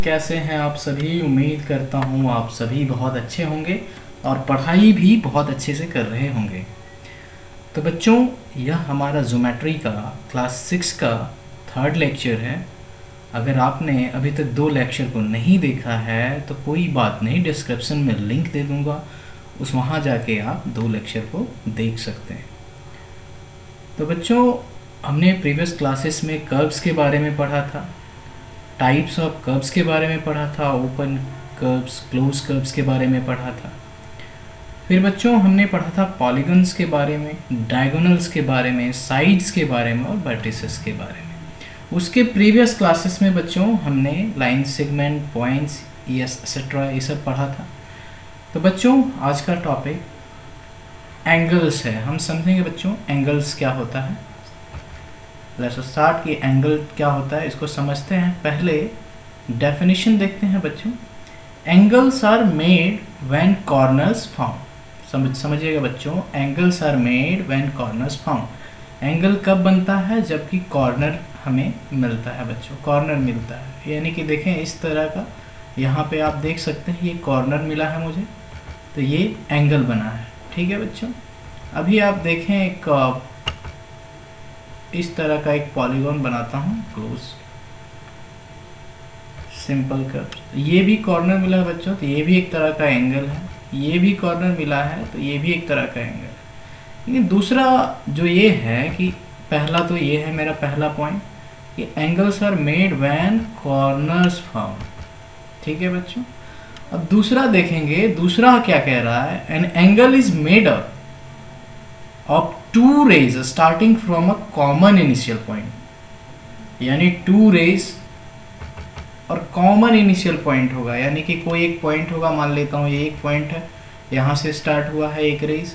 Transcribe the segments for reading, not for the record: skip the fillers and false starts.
कैसे हैं आप सभी। उम्मीद करता हूँ आप सभी बहुत अच्छे होंगे और पढ़ाई भी बहुत अच्छे से कर रहे होंगे। तो बच्चों, यह हमारा ज्योमेट्री का क्लास 6 का 3rd लेक्चर है। अगर आपने अभी तक 2 लेक्चर को नहीं देखा है तो कोई बात नहीं, डिस्क्रिप्शन में लिंक दे दूँगा, वहाँ जाके आप 2 लेक्चर को देख सकते हैं। तो बच्चों, हमने प्रीवियस क्लासेस में कर्व्स के बारे में पढ़ा था, टाइप्स ऑफ कर्व्स के बारे में पढ़ा था, ओपन कर्व्स, क्लोज कर्व्स के बारे में पढ़ा था। फिर बच्चों हमने पढ़ा था पॉलीगन्स के बारे में, डायगोनल्स के बारे में, साइड्स के बारे में और वर्टिसेस के बारे में। उसके प्रीवियस क्लासेस में बच्चों हमने लाइन, सेगमेंट, पॉइंट्स, एक्सेट्रा ये सब पढ़ा था। तो बच्चों आज का टॉपिक एंगल्स है। हम समझेंगे बच्चों एंगल्स क्या होता है। लेट्स स्टार्ट कि एंगल क्या होता है, इसको समझते हैं। पहले डेफिनेशन देखते हैं बच्चों। Angles are made when corners found. समझिएगा बच्चों, angles are made when corners found. Angle कब बनता है? जबकि कॉर्नर हमें मिलता है बच्चों, कॉर्नर मिलता है। यानी कि देखें इस तरह का, यहाँ पे आप देख सकते हैं ये कॉर्नर मिला है मुझे, तो ये एंगल बना है। ठीक है बच्चों, अभी आप देखें एक इस तरह का एक पॉलीगॉन बनाता हूँ, क्लोज सिंपल कर्व। ये भी कॉर्नर मिला है बच्चों, तो ये भी एक तरह का एंगल है। ये भी कॉर्नर मिला है, तो ये भी एक तरह का एंगल है। लेकिन दूसरा जो ये है कि पहला तो ये है मेरा पहला पॉइंट कि angles are made when corners found. ठीक है बच्चों, अब दूसरा देखेंगे, दूसरा क्या कह रहा है? An angle is made up of 2 rays starting from a common initial point। यानी 2 rays और कॉमन इनिशियल पॉइंट होगा, यानी कि कोई एक पॉइंट होगा, मान लेता हूँ ये एक पॉइंट है, यहाँ से स्टार्ट हुआ है एक रेज,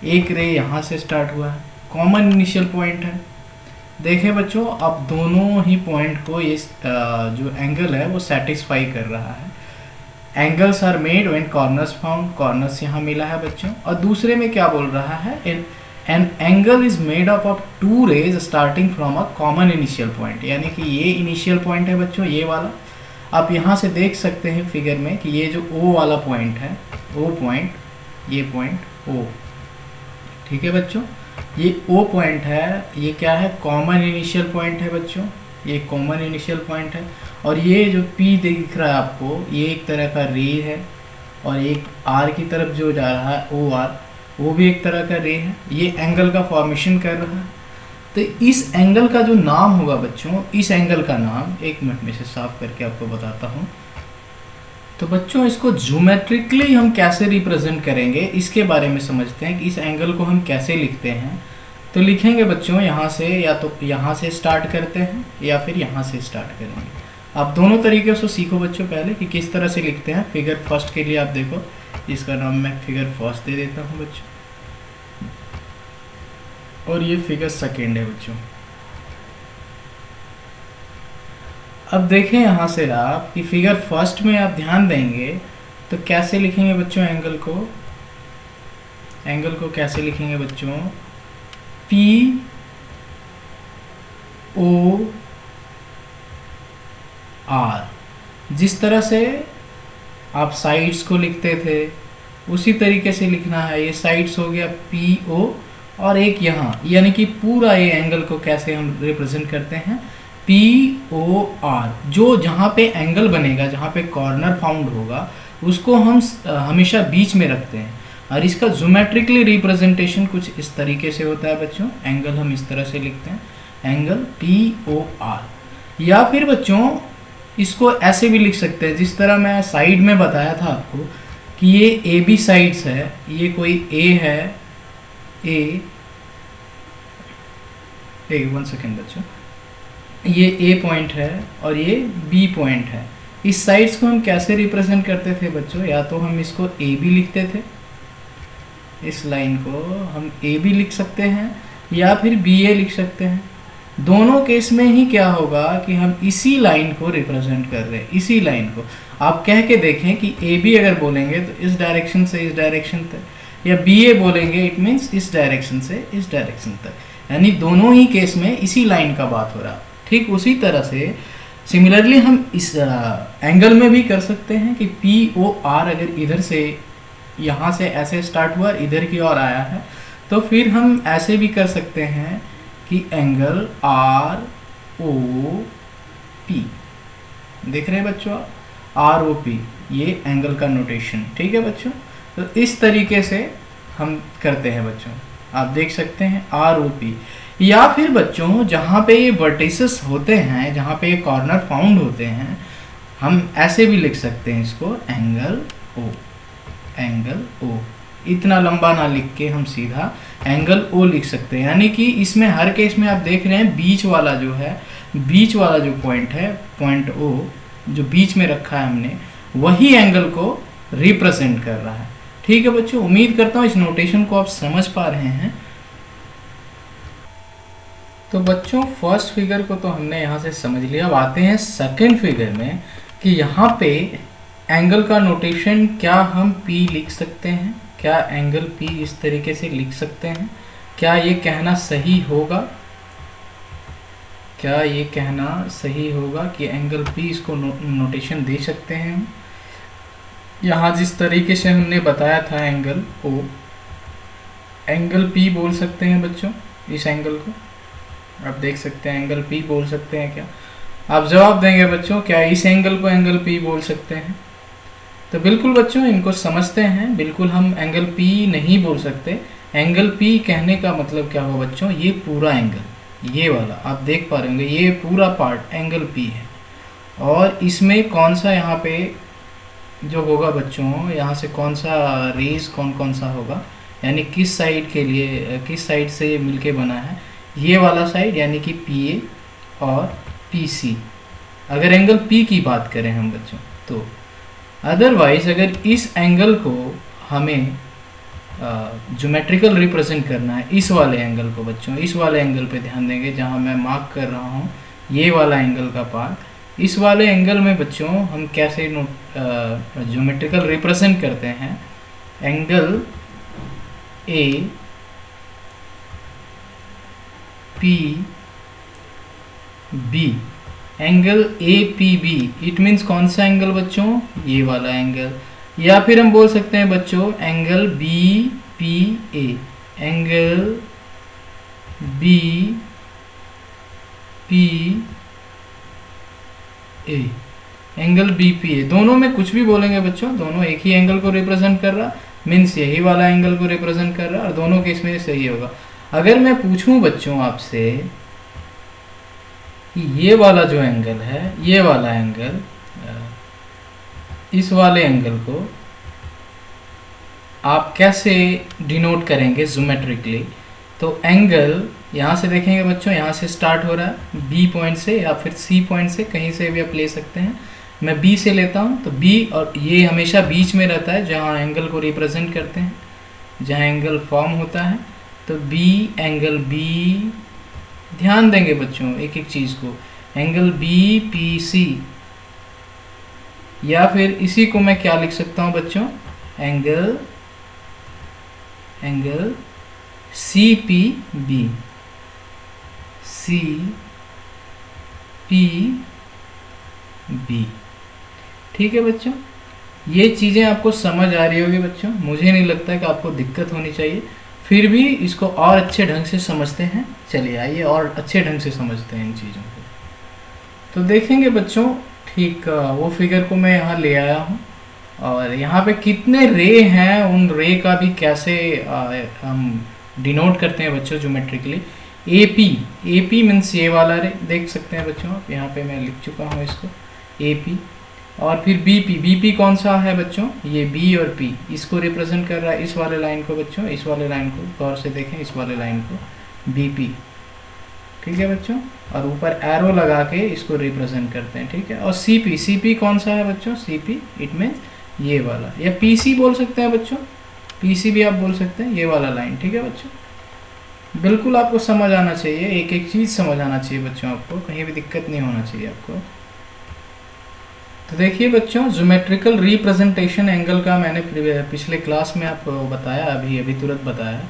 एक रे यहाँ से स्टार्ट हुआ है, कॉमन इनिशियल पॉइंट है। देखें बच्चों, अब दोनों ही पॉइंट को इस जो एंगल है वो सेटिस्फाई कर रहा है। Angles are made when corners found, corners यहाँ मिला है बच्चों। और दूसरे में क्या बोल रहा है? An angle is made up of 2 rays starting from a common initial point. यानी कि ये इनिशियल पॉइंट है बच्चों, ये वाला। आप यहाँ से देख सकते हैं फिगर में कि ये जो O वाला पॉइंट है, O पॉइंट, ये पॉइंट O। ठीक है बच्चों, ये O पॉइंट है, ये क्या है? कॉमन इनिशियल पॉइंट है बच्चों, ये कॉमन इनिशियल पॉइंट है। और ये जो P दिख रहा है आपको, ये एक तरह का रे है, और एक R की तरफ जो जा रहा है OR, वो भी एक तरह का रे है। ये एंगल का फॉर्मेशन कर रहा है। तो इस एंगल का जो नाम होगा बच्चों, इस एंगल का नाम, एक मिनट में से साफ करके आपको बताता हूँ। तो बच्चों इसको ज्योमेट्रिकली हम कैसे रिप्रेजेंट करेंगे, इसके बारे में समझते हैं कि इस एंगल को हम कैसे लिखते हैं। तो लिखेंगे बच्चों यहाँ से, या तो यहाँ से स्टार्ट करते हैं या फिर यहाँ से स्टार्ट करेंगे। आप दोनों तरीके से सीखो बच्चों पहले कि किस तरह से लिखते हैं। फिगर फर्स्ट के लिए आप देखो, इसका नाम मैं फिगर फर्स्ट दे देता हूँ बच्चों, और ये फिगर सेकेंड है बच्चों। अब देखें यहाँ से आप कि फिगर फर्स्ट में आप ध्यान देंगे तो कैसे लिखेंगे बच्चों एंगल को? एंगल को कैसे लिखेंगे बच्चों? POR। जिस तरह से आप साइड्स को लिखते थे उसी तरीके से लिखना है। ये साइड्स हो गया PO, और एक यहाँ, यानी कि पूरा ये एंगल को कैसे हम रिप्रेजेंट करते हैं? POR। जो जहाँ पे एंगल बनेगा, जहाँ पे कॉर्नर फाउंड होगा, उसको हम हमेशा बीच में रखते हैं। और इसका ज्योमेट्रिकली रिप्रेजेंटेशन कुछ इस तरीके से होता है बच्चों। एंगल हम इस तरह से लिखते हैं, एंगल POR। या फिर बच्चों इसको ऐसे भी लिख सकते हैं, जिस तरह मैं साइड में बताया था आपको कि ये AB साइड्स है, ये कोई A है, वन सेकेंड बच्चों, ये A पॉइंट है और ये B पॉइंट है। इस साइड्स को हम कैसे रिप्रेजेंट करते थे बच्चों? या तो हम इसको AB लिखते थे, इस लाइन को हम AB लिख सकते हैं, या फिर BA लिख सकते हैं। दोनों केस में ही क्या होगा कि हम इसी लाइन को रिप्रेजेंट कर रहे हैं, इसी लाइन को। आप कह के देखें कि AB अगर बोलेंगे तो इस डायरेक्शन से इस डायरेक्शन तक, या BA बोलेंगे इट मीन्स इस डायरेक्शन से इस डायरेक्शन तक। यानी दोनों ही केस में इसी लाइन का बात हो रहा है। ठीक उसी तरह से सिमिलरली हम इस एंगल में भी कर सकते हैं कि पी ओ आर अगर इधर से यहाँ से ऐसे स्टार्ट हुआ इधर की ओर आया है, तो फिर हम ऐसे भी कर सकते हैं कि एंगल आर ओ पी, देख रहे हैं बच्चों आर ओ पी, ये एंगल का नोटेशन। ठीक है बच्चों, तो इस तरीके से हम करते हैं बच्चों, आप देख सकते हैं आर ओ पी। या फिर बच्चों जहाँ पे ये वर्टिसेस होते हैं, जहाँ पे ये कॉर्नर फाउंड होते हैं, हम ऐसे भी लिख सकते हैं इसको एंगल ओ, एंगल ओ। इतना लंबा ना लिख के हम सीधा एंगल ओ लिख सकते हैं। यानी कि इसमें हर केस में आप देख रहे हैं बीच वाला जो है, बीच वाला जो पॉइंट है, पॉइंट ओ जो बीच में रखा है हमने, वही एंगल को रिप्रेजेंट कर रहा है। ठीक है बच्चों, उम्मीद करता हूँ इस नोटेशन को आप समझ पा रहे हैं। तो बच्चों फर्स्ट फिगर को तो हमने यहाँ से समझ लिया। अब आते हैं सेकंड फिगर में कि यहाँ पे एंगल का नोटेशन क्या हम P लिख सकते हैं, क्या एंगल P इस तरीके से लिख सकते हैं, क्या ये कहना सही होगा, क्या ये कहना सही होगा कि एंगल P इसको नोटेशन दे सकते हैं। यहाँ जिस तरीके से हमने बताया था एंगल O, एंगल P बोल सकते हैं बच्चों, इस एंगल को आप देख सकते हैं एंगल P बोल सकते हैं क्या? आप जवाब देंगे बच्चों, क्या इस एंगल को एंगल P बोल सकते हैं? तो बिल्कुल बच्चों इनको समझते हैं, बिल्कुल हम एंगल P नहीं बोल सकते। एंगल P कहने का मतलब क्या हुआ बच्चों, ये पूरा एंगल, ये वाला आप देख पा रहे होंगे, ये पूरा पार्ट एंगल P है। और इसमें कौन सा यहाँ पे जो होगा बच्चों, यहाँ से कौन सा रेज कौन कौन सा होगा, यानी किस साइड के लिए, किस साइड से ये मिलके बना है, ये वाला साइड यानी कि PA और PC, अगर एंगल P की बात करें हम बच्चों तो। अदरवाइज अगर इस एंगल को हमें ज्योमेट्रिकल रिप्रेजेंट करना है, इस वाले एंगल को बच्चों, इस वाले एंगल पे ध्यान देंगे जहाँ मैं मार्क कर रहा हूँ ये वाला एंगल का पार्ट, इस वाले एंगल में बच्चों हम कैसे ज्योमेट्रिकल रिप्रेजेंट करते हैं, angle A P B, angle APB, it means कौन सा एंगल बच्चों, ये वाला एंगल। या फिर हम बोल सकते हैं बच्चों angle BPA, angle BPA, angle BPA, दोनों में कुछ भी बोलेंगे बच्चों, दोनों एक ही एंगल को रिप्रेजेंट कर रहा, मीन्स यही वाला एंगल को रिप्रेजेंट कर रहा, और दोनों केस में सही होगा। अगर मैं पूछूं बच्चों आपसे कि ये वाला जो एंगल है, ये वाला एंगल, इस वाले एंगल को आप कैसे डिनोट करेंगे ज्योमेट्रिकली, तो एंगल यहाँ से देखेंगे बच्चों, यहाँ से स्टार्ट हो रहा है B पॉइंट से या फिर C पॉइंट से, कहीं से भी आप ले सकते हैं। मैं B से लेता हूँ तो B, और ये हमेशा बीच में रहता है जहाँ एंगल को रिप्रेजेंट करते हैं, जहाँ एंगल फॉर्म होता है। तो B, एंगल B, ध्यान देंगे बच्चों एक एक चीज़ को, एंगल BPC, या फिर इसी को मैं क्या लिख सकता हूँ बच्चों, एंगल CPB, CPB। ठीक है बच्चों, ये चीज़ें आपको समझ आ रही होगी बच्चों, मुझे नहीं लगता है कि आपको दिक्कत होनी चाहिए, फिर भी इसको और अच्छे ढंग से समझते हैं। चलिए आइए और अच्छे ढंग से समझते हैं इन चीज़ों को। तो देखेंगे बच्चों, ठीक वो फिगर को मैं यहाँ ले आया हूँ, और यहाँ पे कितने रे हैं, उन रे का भी कैसे हम डिनोट करते हैं बच्चों ज्योमेट्रिकली। AP मीन्स ये वाला रे, देख सकते हैं बच्चों आप, यहाँ पे मैं लिख चुका हूँ इसको AP। और फिर BP कौन सा है बच्चों, ये B और P, इसको रिप्रेजेंट कर रहा है, इस वाले लाइन को बच्चों, इस वाले लाइन को गौर से देखें, इस वाले लाइन को BP। ठीक है बच्चों, और ऊपर एरो लगा के इसको रिप्रेजेंट करते हैं। ठीक है, और CP कौन सा है बच्चों, CP इट मीन्स ये वाला, या PC बोल सकते हैं बच्चों, PC भी आप बोल सकते हैं, ये वाला लाइन। ठीक है बच्चों, बिल्कुल आपको समझ आना चाहिए, एक एक चीज़ समझ आना चाहिए बच्चों, आपको कहीं भी दिक्कत नहीं होना चाहिए आपको। तो देखिए बच्चों, ज्योमेट्रिकल रिप्रेजेंटेशन एंगल का मैंने पिछले क्लास में आपको बताया, अभी तुरंत बताया।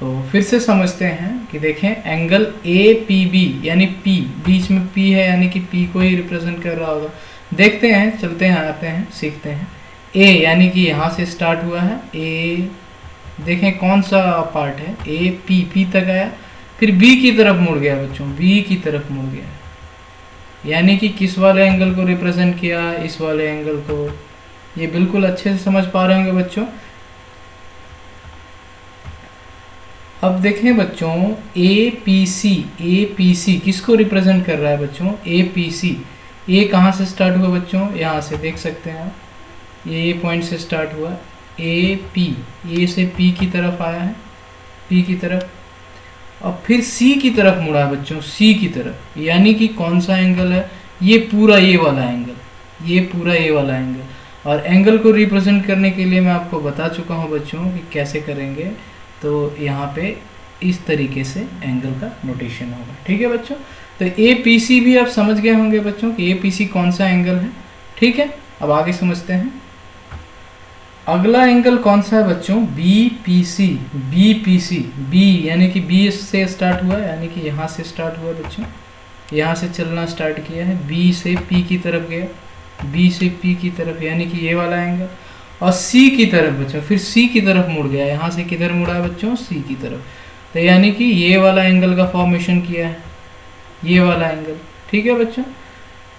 तो फिर से समझते हैं कि देखें एंगल ए पी बी यानी पी, बीच में पी है यानी कि पी को ही रिप्रेजेंट कर रहा होगा। देखते हैं, चलते हैं, आते हैं, सीखते हैं। ए यानी कि यहाँ से स्टार्ट हुआ है, ए देखें कौन सा पार्ट है, ए पी, पी तक आया, फिर बी की तरफ मुड़ गया बच्चों, बी की तरफ मुड़ गया, यानी कि किस वाले एंगल को रिप्रेजेंट किया, इस वाले एंगल को। ये बिल्कुल अच्छे से समझ पा रहे होंगे बच्चों। अब देखें बच्चों ए पी सी किसको रिप्रेजेंट कर रहा है बच्चों, ए पी सी। ए कहाँ से स्टार्ट हुआ बच्चों, यहाँ से देख सकते हैं आप, ये पॉइंट से स्टार्ट हुआ, ए पी, ए से पी की तरफ आया है, पी की तरफ, और फिर सी की तरफ मुड़ा है बच्चों, सी की तरफ, यानी कि कौन सा एंगल है, ये पूरा ये वाला एंगल, ये पूरा ये वाला एंगल। और एंगल को रिप्रेजेंट करने के लिए मैं आपको बता चुका हूँ बच्चों कि कैसे करेंगे। तो यहाँ पे इस तरीके से एंगल का नोटेशन होगा, ठीक है बच्चों। तो ए पी सी भी आप समझ गए होंगे बच्चों कि ए पी सी कौन सा एंगल है, ठीक है। अब आगे समझते हैं। अगला एंगल कौन सा है बच्चों, B P C. B P C, B यानी कि बी से स्टार्ट हुआ, यानी कि यहाँ से स्टार्ट हुआ बच्चों, यहाँ से चलना स्टार्ट किया है, बी से पी की तरफ गया, बी से पी की तरफ, यानी कि ये वाला एंगल, और सी की तरफ बच्चों, फिर सी की तरफ मुड़ गया, यहाँ से किधर मुड़ा है बच्चों, सी की तरफ। तो यानी कि ये वाला एंगल का फॉर्मेशन किया है, ये वाला एंगल, ठीक है बच्चों।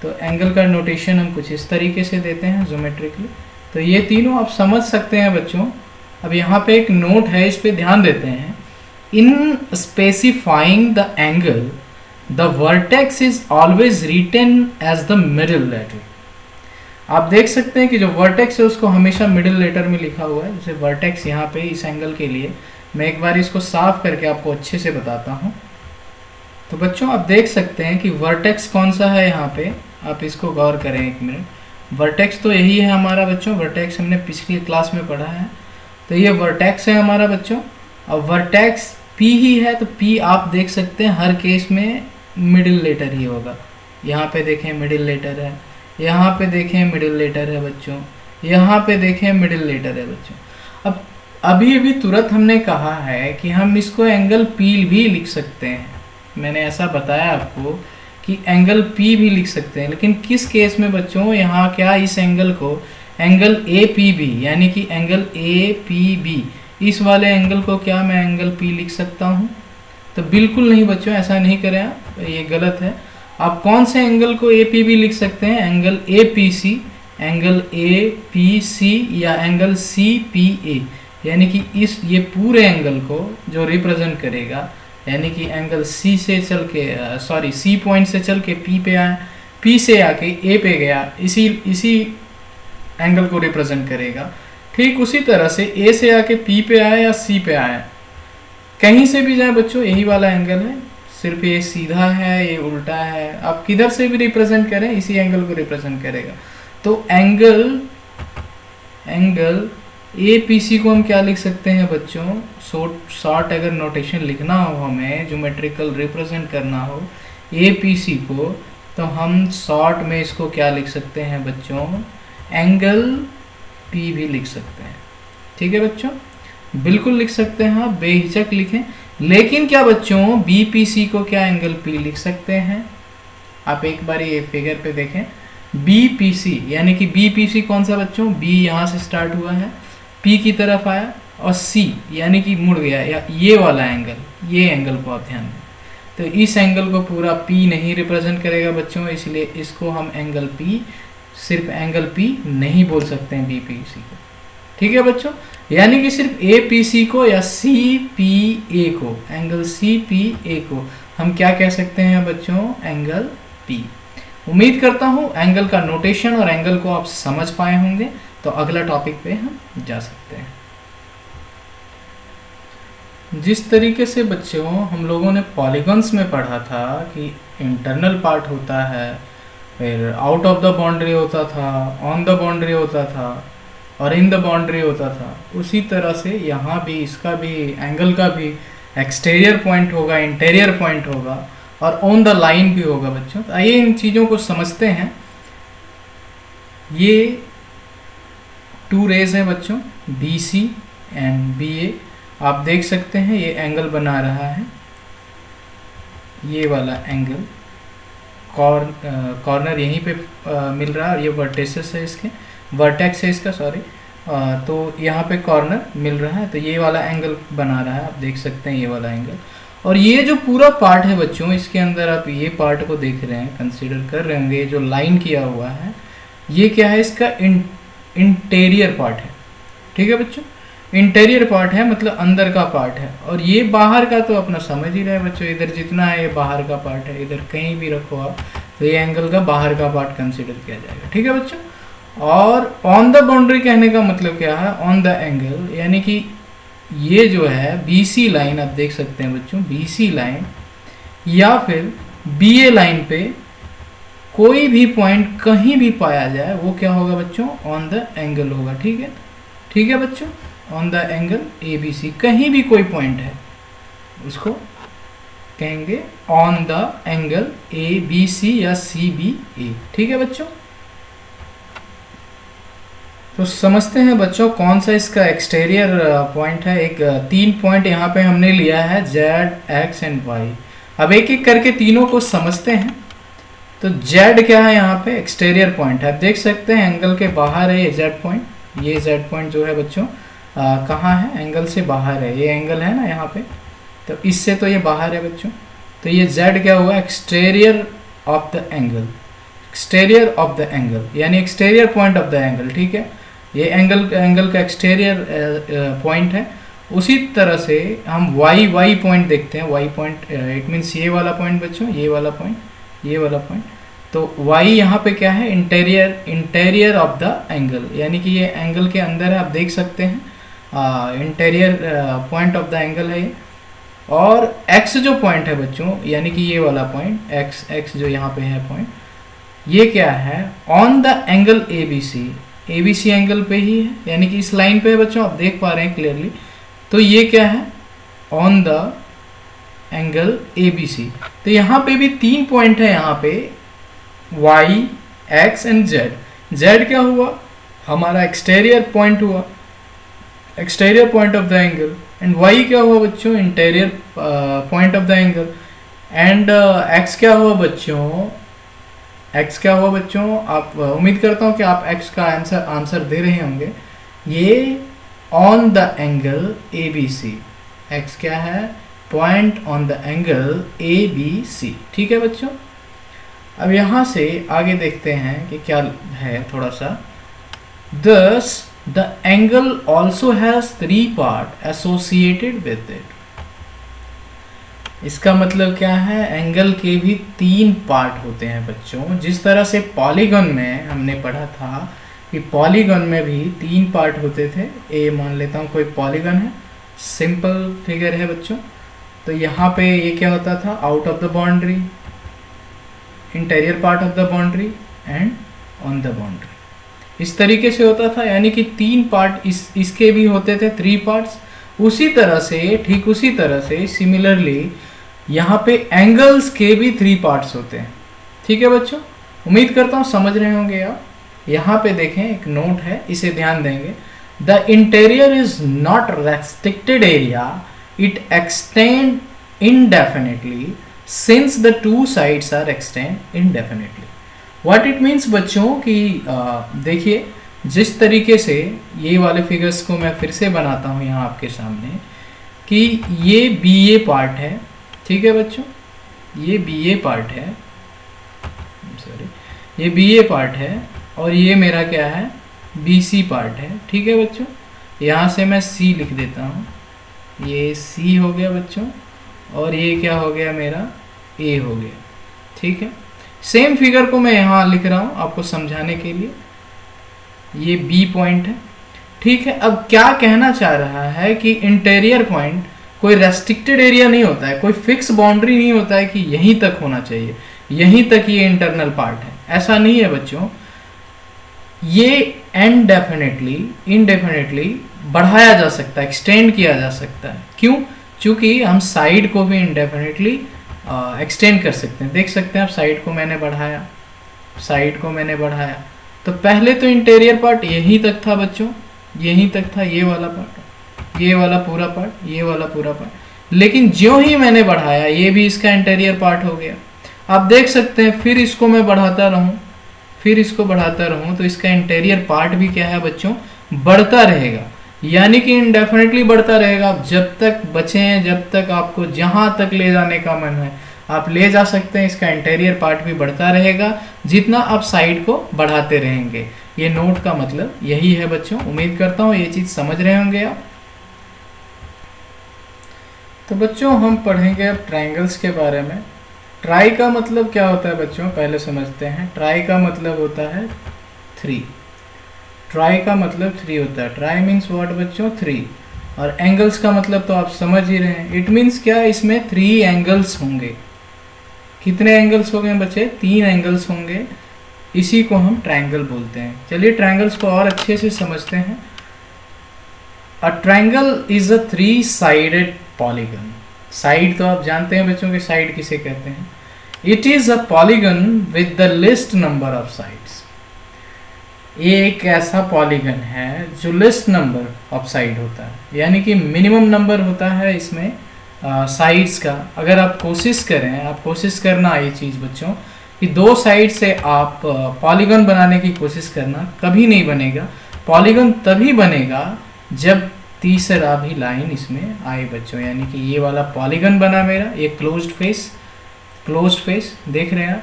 तो एंगल का नोटेशन हम कुछ इस तरीके से देते हैं ज्योमेट्रिकली। तो ये तीनों आप समझ सकते हैं बच्चों। अब यहाँ पे एक नोट है, इस पे ध्यान देते हैं। In specifying the angle the vertex is always written as the middle letter. आप देख सकते हैं कि जो वर्टेक्स है उसको हमेशा मिडिल लेटर में लिखा हुआ है। जैसे वर्टेक्स यहाँ पे इस एंगल के लिए, मैं एक बार इसको साफ करके आपको अच्छे से बताता हूँ। तो बच्चों आप देख सकते हैं कि वर्टेक्स कौन सा है यहाँ पे, आप इसको गौर करें एक मिनट। वर्टेक्स तो यही है हमारा बच्चों, वर्टेक्स हमने पिछली क्लास में पढ़ा है। तो ये वर्टेक्स है हमारा बच्चों, और वर्टेक्स पी ही है, तो पी आप देख सकते हैं हर केस में मिडिल लेटर ही होगा। यहाँ पे देखें मिडिल लेटर है, यहाँ पे देखें मिडिल लेटर है बच्चों, यहाँ पे देखें मिडिल लेटर है बच्चों। अब अभी तुरंत हमने कहा है कि हम इसको एंगल पी भी लिख सकते हैं। मैंने ऐसा बताया आपको कि एंगल पी भी लिख सकते हैं, लेकिन किस केस में बच्चों, यहाँ क्या इस एंगल को एंगल ए पी बी, यानी कि एंगल ए पी बी, इस वाले एंगल को क्या मैं एंगल पी लिख सकता हूँ? तो बिल्कुल नहीं बच्चों, ऐसा नहीं करें आप, ये गलत है। आप कौन से एंगल को ए पी बी लिख सकते हैं? Angle A P C, angle A P C, या एंगल सी पी ए, यानी कि इस ये पूरे एंगल को जो रिप्रेजेंट करेगा, यानी कि एंगल सी से चल के सी पॉइंट से चल के पी पे आया, पी से आके ए पे गया, इसी एंगल को रिप्रेजेंट करेगा। ठीक उसी तरह से ए से आके पी पे आया या सी पे आया, कहीं से भी जाए बच्चों यही वाला एंगल है। सिर्फ ये सीधा है, ये उल्टा है, आप किधर से भी रिप्रेजेंट करें इसी एंगल को रिप्रेजेंट करेगा। तो एंगल ए पी सी को हम क्या लिख सकते हैं बच्चों? शॉर्ट अगर नोटेशन लिखना हो, हमें ज्योमेट्रिकल रिप्रेजेंट करना हो ए पी सी को, तो हम शॉर्ट में इसको क्या लिख सकते हैं बच्चों? एंगल पी भी लिख सकते हैं। ठीक है बच्चों, बिल्कुल लिख सकते हैं, आप बेहिचक लिखें। लेकिन क्या बच्चों, बी पी सी को क्या एंगल पी लिख सकते हैं? आप एक बार ये फिगर पे देखें, बी पी सी, यानी कि बी पी सी कौन सा बच्चों? बी यहाँ से स्टार्ट हुआ है, पी की तरफ आया, और सी यानी कि मुड़ गया, या ये वाला एंगल, ये एंगल को आप ध्यान दें। तो इस एंगल को पूरा पी नहीं रिप्रेजेंट करेगा बच्चों, इसलिए इसको हम एंगल पी, सिर्फ एंगल पी नहीं बोल सकते हैं बी पी सी को। ठीक है बच्चों, यानी कि सिर्फ ए पी सी को या सी पी ए को, एंगल सी पी ए को हम क्या कह सकते हैं बच्चों? Angle P. उम्मीद करता हूँ एंगल का नोटेशन और एंगल को आप समझ पाए होंगे। तो अगला टॉपिक पे हम जा सकते हैं। जिस तरीके से बच्चों हम लोगों ने पॉलीगन्स में पढ़ा था कि इंटरनल पार्ट होता है, फिर आउट ऑफ द बाउंड्री होता था, ऑन द बाउंड्री होता था, और इन द बाउंड्री होता था, उसी तरह से यहाँ भी इसका भी एंगल का भी एक्सटीरियर पॉइंट होगा, इंटीरियर पॉइंट होगा, और ऑन द लाइन भी होगा बच्चों। तो आइए इन चीज़ों को समझते हैं। ये 2 रेज हैं बच्चों, बी सी एंड बी ए। आप देख सकते हैं ये एंगल बना रहा है, ये वाला एंगल कॉर्नर यहीं पे मिल रहा है, और ये वर्टेक्स है इसके, वर्टेक्स है इसका, सॉरी। तो यहाँ पे कॉर्नर मिल रहा है, तो ये वाला एंगल बना रहा है, आप देख सकते हैं ये वाला एंगल। और ये जो पूरा पार्ट है बच्चों, इसके अंदर आप ये पार्ट को देख रहे हैं, कंसीडर कर रहे होंगे, जो लाइन किया हुआ है ये क्या है, इसका इंटीरियर पार्ट है। ठीक है बच्चों, इंटीरियर पार्ट है मतलब अंदर का पार्ट है, और ये बाहर का तो अपना समझ ही रहे बच्चों, इधर जितना है ये बाहर का पार्ट है, इधर कहीं भी रखो आप तो ये एंगल का बाहर का पार्ट कंसीडर किया जाएगा। ठीक है बच्चों, और ऑन द बाउंड्री कहने का मतलब क्या है, ऑन द एंगल, यानी कि ये जो है बीसी लाइन, आप देख सकते हैं बच्चों, बीसी लाइन या फिर बीए लाइन पे कोई भी पॉइंट कहीं भी पाया जाए वो क्या होगा बच्चों, ऑन द एंगल होगा। ठीक है, ठीक है बच्चों, on the angle A B C, कहीं भी कोई पॉइंट है उसको कहेंगे on the angle A B C या सी बी ए। ठीक है बच्चों, तो समझते हैं बच्चों कौन सा इसका एक्सटीरियर पॉइंट है। एक 3 पॉइंट यहाँ पे हमने लिया है, जेड एक्स एंड वाई। अब एक एक करके तीनों को समझते हैं। तो जेड क्या है, यहाँ पे एक्सटीरियर पॉइंट है, आप देख सकते हैं एंगल के बाहर है ये जेड पॉइंट। ये जेड पॉइंट जो है बच्चों कहाँ है, एंगल से बाहर है, ये एंगल है ना यहाँ पे, तो इससे तो ये बाहर है बच्चों। तो ये जेड क्या हुआ, exterior of the angle, exterior of the angle यानी exterior point of the angle. ठीक है, ये एंगल का एक्सटीरियर पॉइंट है। उसी तरह से हम वाई पॉइंट देखते हैं, वाई पॉइंट इट मीन्स ये वाला पॉइंट बच्चों, ये वाला पॉइंट, ये वाला पॉइंट। तो वाई यहाँ पे क्या है, इंटीरियर ऑफ द एंगल, यानी कि ये एंगल के अंदर है, आप देख सकते हैं interior point of the angle है ये। और एक्स जो पॉइंट है बच्चों, यानी कि ये वाला पॉइंट एक्स जो यहाँ पे है पॉइंट, ये क्या है, on the angle A B C angle पे ही है, यानी कि इस लाइन पे है बच्चों, आप देख पा रहे हैं क्लियरली। तो ये क्या है, on the angle A B C. तो यहाँ पे भी 3 पॉइंट है, यहाँ पे Y, X and Z. Z क्या हुआ, हमारा एक्सटीरियर पॉइंट हुआ, exterior point of the angle, and Y क्या हुआ बच्चों, interior point of the angle, and X क्या हुआ बच्चों, एक्स क्या हुआ बच्चों, आप उम्मीद करता हूँ कि आप एक्स का आंसर दे रहे होंगे, ये on the angle A B C. X क्या है, point on the angle A B C. ठीक है बच्चों, अब यहाँ से आगे देखते हैं कि क्या है थोड़ा सा। Thus the angle also has 3 parts associated with it। इसका मतलब क्या है, एंगल के भी 3 पार्ट होते हैं बच्चों। जिस तरह से पॉलीगन में हमने पढ़ा था कि पॉलीगन में भी 3 पार्ट होते थे। ए मान लेता हूँ कोई पॉलीगन है, सिंपल फिगर है बच्चों, तो यहाँ पे ये क्या होता था, out of the boundary, interior part of the boundary and on the boundary, इस तरीके से होता था। यानी कि 3 पार्ट इसके भी होते थे, 3 पार्ट्स। उसी तरह से, ठीक उसी तरह से सिमिलरली यहाँ पे एंगल्स के भी 3 पार्ट्स होते हैं। ठीक है बच्चों, उम्मीद करता हूँ समझ रहे होंगे आप। यहाँ पे देखें एक नोट है, इसे ध्यान देंगे। The interior is not restricted area, it extend indefinitely since the two sides are extend indefinitely। what it means बच्चों कि देखिए जिस तरीके से ये वाले फिगर्स को मैं फिर से बनाता हूँ यहाँ आपके सामने, कि ये बी ए पार्ट है। ठीक है बच्चों, ये बी ए पार्ट है, सॉरी ये बी ए पार्ट है, और ये मेरा क्या है, बी सी पार्ट है। ठीक है बच्चों, यहाँ से मैं सी लिख देता हूँ, ये सी हो गया बच्चों, और ये क्या हो गया मेरा, ए हो गया। ठीक है, सेम फिगर को मैं यहाँ लिख रहा हूँ आपको समझाने के लिए, ये बी पॉइंट है। ठीक है, अब क्या कहना चाह रहा है कि इंटीरियर पॉइंट कोई रेस्ट्रिक्टेड एरिया नहीं होता है, कोई फिक्स बाउंड्री नहीं होता है कि यहीं तक होना चाहिए, यहीं तक ये इंटरनल पार्ट है, ऐसा नहीं है बच्चों। ये इनडेफिनेटली बढ़ाया जा सकता है, एक्सटेंड किया जा सकता है। क्यों? क्योंकि हम साइड को भी इनडेफिनेटली एक्सटेंड कर सकते हैं। देख सकते हैं आप, साइड को मैंने बढ़ाया, साइड को मैंने बढ़ाया, तो पहले तो इंटीरियर पार्ट यहीं तक था बच्चों, यहीं तक था, ये वाला पार्ट ये वाला पूरा पार्ट, ये वाला पूरा पार्ट। लेकिन ज्यों ही मैंने बढ़ाया ये भी इसका इंटीरियर पार्ट हो गया। आप देख सकते हैं फिर इसको मैं बढ़ाता रहूं, फिर इसको बढ़ाता रहूं तो इसका इंटीरियर पार्ट भी क्या है बच्चों, बढ़ता रहेगा, यानी कि इंडेफिनेटली बढ़ता रहेगा। आप जब तक बचें, जब तक आपको जहां तक ले जाने का मन है आप ले जा सकते हैं। इसका इंटीरियर पार्ट भी बढ़ता रहेगा जितना आप साइड को बढ़ाते रहेंगे। ये नोट का मतलब यही है बच्चों। उम्मीद करता हूँ ये चीज़ समझ रहे होंगे आप। तो बच्चों हम पढ़ेंगे अब ट्रायंगल्स के बारे में। ट्राई का मतलब क्या होता है बच्चों, पहले समझते हैं। ट्राई का मतलब होता है 3। ट्राई का मतलब 3 होता है। ट्राई मीन्स व्हाट बच्चों, 3। और एंगल्स का मतलब तो आप समझ ही रहे हैं। इट मीन्स क्या, इसमें 3 एंगल्स होंगे। कितने एंगल्स हो गए बच्चे, 3 एंगल्स होंगे। इसी को हम ट्रायंगल बोलते हैं। चलिए ट्रायंगल्स को और अच्छे से समझते हैं। A triangle is a 3 sided polygon. Side तो आप जानते हैं बच्चों कि साइड किसे कहते हैं। It is a polygon with the list number of sides. ये एक ऐसा पॉलीगन है जो लिस्ट नंबर ऑफ साइड होता है, यानी कि मिनिमम नंबर होता है इसमें साइड्स का। अगर आप कोशिश करें, आप कोशिश करना ये चीज़ बच्चों कि 2 साइड से आप पॉलीगन बनाने की कोशिश करना, कभी नहीं बनेगा। पॉलीगन तभी बनेगा जब तीसरा भी लाइन इसमें आए बच्चों, यानी कि ये वाला पॉलीगन बना मेरा, ये क्लोज्ड फेस देख रहे हैं आप,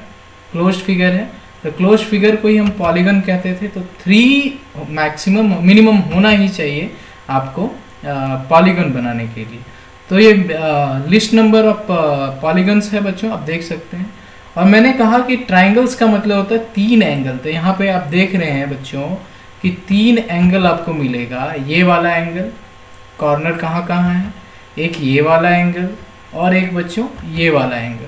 क्लोज्ड फिगर है। तो क्लोज्ड फिगर को ही हम पॉलीगन कहते थे। तो 3 मैक्सिमम मिनिमम होना ही चाहिए आपको पॉलीगन बनाने के लिए। तो ये लिस्ट नंबर ऑफ पॉलीगन्स है बच्चों, आप देख सकते हैं। और मैंने कहा कि ट्रायंगल्स का मतलब होता है 3 एंगल। तो यहाँ पे आप देख रहे हैं बच्चों कि 3 एंगल आपको मिलेगा। ये वाला एंगल, कॉर्नर कहाँ कहाँ है, एक ये वाला एंगल और एक बच्चों ये वाला एंगल।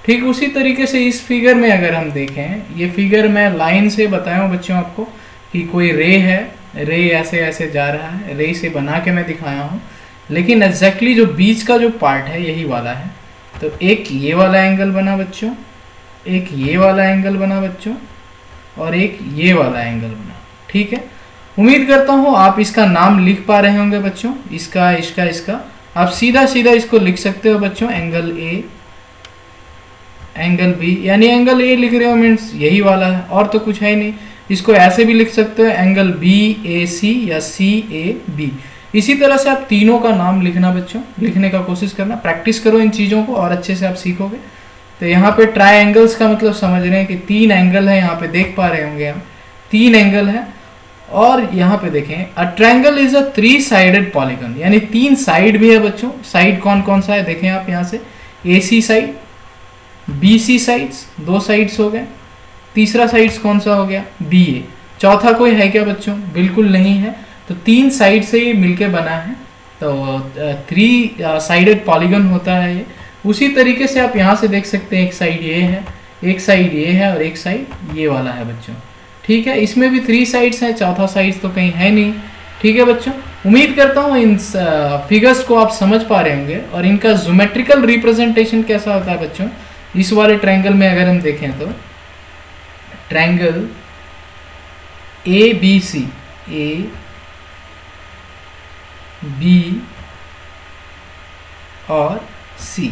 ठीक उसी तरीके से इस फिगर में अगर हम देखें, ये फिगर मैं लाइन से बताया हूँ बच्चों आपको कि कोई रे है, रे ऐसे ऐसे जा रहा है, रे से बना के मैं दिखाया हूँ। लेकिन एग्जैक्टली जो बीच का जो पार्ट है यही वाला है। तो एक ये वाला एंगल बना बच्चों, एक ये वाला एंगल बना बच्चों और एक ये वाला एंगल बना। ठीक है, उम्मीद करता हूँ आप इसका नाम लिख पा रहे होंगे बच्चों, इसका इसका इसका। आप सीधा सीधा इसको लिख सकते हो बच्चों, एंगल ए, एंगल बी, यानी एंगल ए लिख रहे हो मीन्स यही वाला है और तो कुछ है ही नहीं। इसको ऐसे भी लिख सकते हो, एंगल बी ए सी या सी ए बी। इसी तरह से आप तीनों का नाम लिखना बच्चों, लिखने का कोशिश करना, प्रैक्टिस करो इन चीज़ों को और अच्छे से आप सीखोगे। तो यहाँ पे ट्राई एंगल्स का मतलब समझ रहे हैं कि 3 एंगल है, यहाँ पे देख पा रहे होंगे हम 3 एंगल है। और यहाँ पे देखें, a triangle is a 3 sided polygon, यानी 3 साइड भी है बच्चों। साइड कौन कौन सा है देखें आप यहाँ से, A C side, B C sides, 2 sides हो गए। तीसरा साइड्स कौन सा हो गया, बी ए। चौथा कोई है क्या बच्चों, बिल्कुल नहीं है। तो 3 साइड से ये मिलके बना है, तो 3 साइडेड पॉलीगन होता है ये। उसी तरीके से आप यहाँ से देख सकते हैं, एक साइड ये है, एक साइड ये है और एक साइड ये वाला है बच्चों। ठीक है, इसमें भी 3 साइड्स हैं, चौथा साइड्स तो कहीं है नहीं। ठीक है बच्चों, उम्मीद करता हूँ इन फिगर्स को आप समझ पा रहे होंगे। और इनका ज्योमेट्रिकल रिप्रेजेंटेशन कैसा होता है बच्चों, इस वाले ट्रायंगल में अगर हम देखें तो triangle A B C, A B और सी,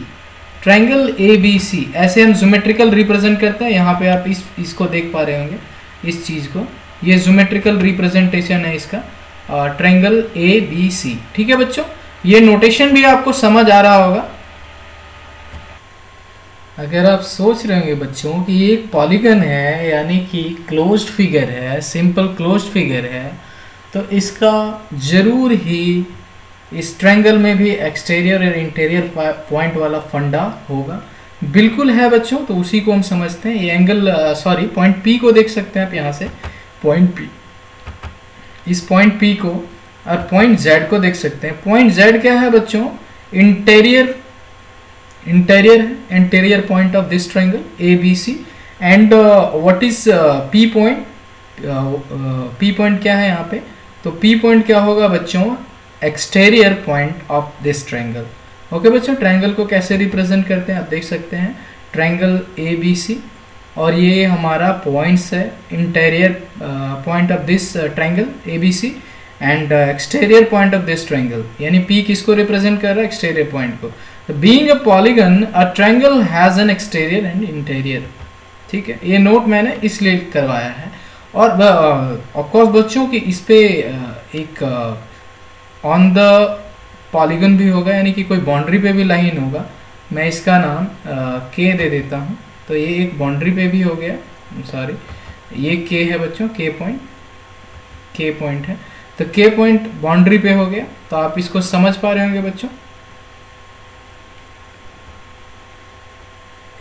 ट्रायंगल ए बी सी, ऐसे हम ज्योमेट्रिकल रिप्रेजेंट करते हैं। यहाँ पे आप इसको देख पा रहे होंगे, इस चीज़ को, ये ज्योमेट्रिकल रिप्रेजेंटेशन है इसका, ट्रायंगल ए बी सी। ठीक है बच्चों, ये नोटेशन भी आपको समझ आ रहा होगा। अगर आप सोच रहे होंगे बच्चों कि ये एक पॉलीगन है, यानी कि क्लोज्ड फिगर है, सिंपल क्लोज्ड फिगर है, तो इसका ज़रूर ही इस ट्रायंगल में भी एक्सटीरियर और इंटीरियर पॉइंट वाला फंडा होगा। बिल्कुल है बच्चों, तो उसी को हम समझते हैं। ये एंगल पॉइंट पी को देख सकते हैं आप यहाँ से, पॉइंट पी, इस पॉइंट पी को, और पॉइंट जेड को देख सकते हैं। पॉइंट जेड क्या है बच्चों, interior point of this triangle A B C. And what is P point, P point क्या है यहाँ पे, तो पी पॉइंट क्या होगा बच्चों, exterior point of this triangle. Okay बच्चों, ट्रायंगल को कैसे रिप्रेजेंट करते हैं आप देख सकते हैं, ट्रायंगल ए बी सी, और ये हमारा पॉइंट्स है, interior point of this triangle A B C. And exterior point of this triangle, यानी P किसको रिप्रेजेंट कर रहा है? एक्सटीरियर पॉइंट को। Being a polygon a triangle has an exterior and interior. ठीक है, ये नोट मैंने इसलिए करवाया है। और ऑफ कोर्स बच्चों की इस पे एक ऑन द पॉलीगन भी होगा, यानी कि कोई बाउंड्री पे भी लाइन होगा। मैं इसका नाम K दे देता हूँ, तो ये एक बाउंड्री पे भी हो गया, सॉरी ये K है बच्चों, K पॉइंट है, तो K पॉइंट बाउंड्री पे हो गया। तो आप इसको समझ पा रहे होंगे बच्चों।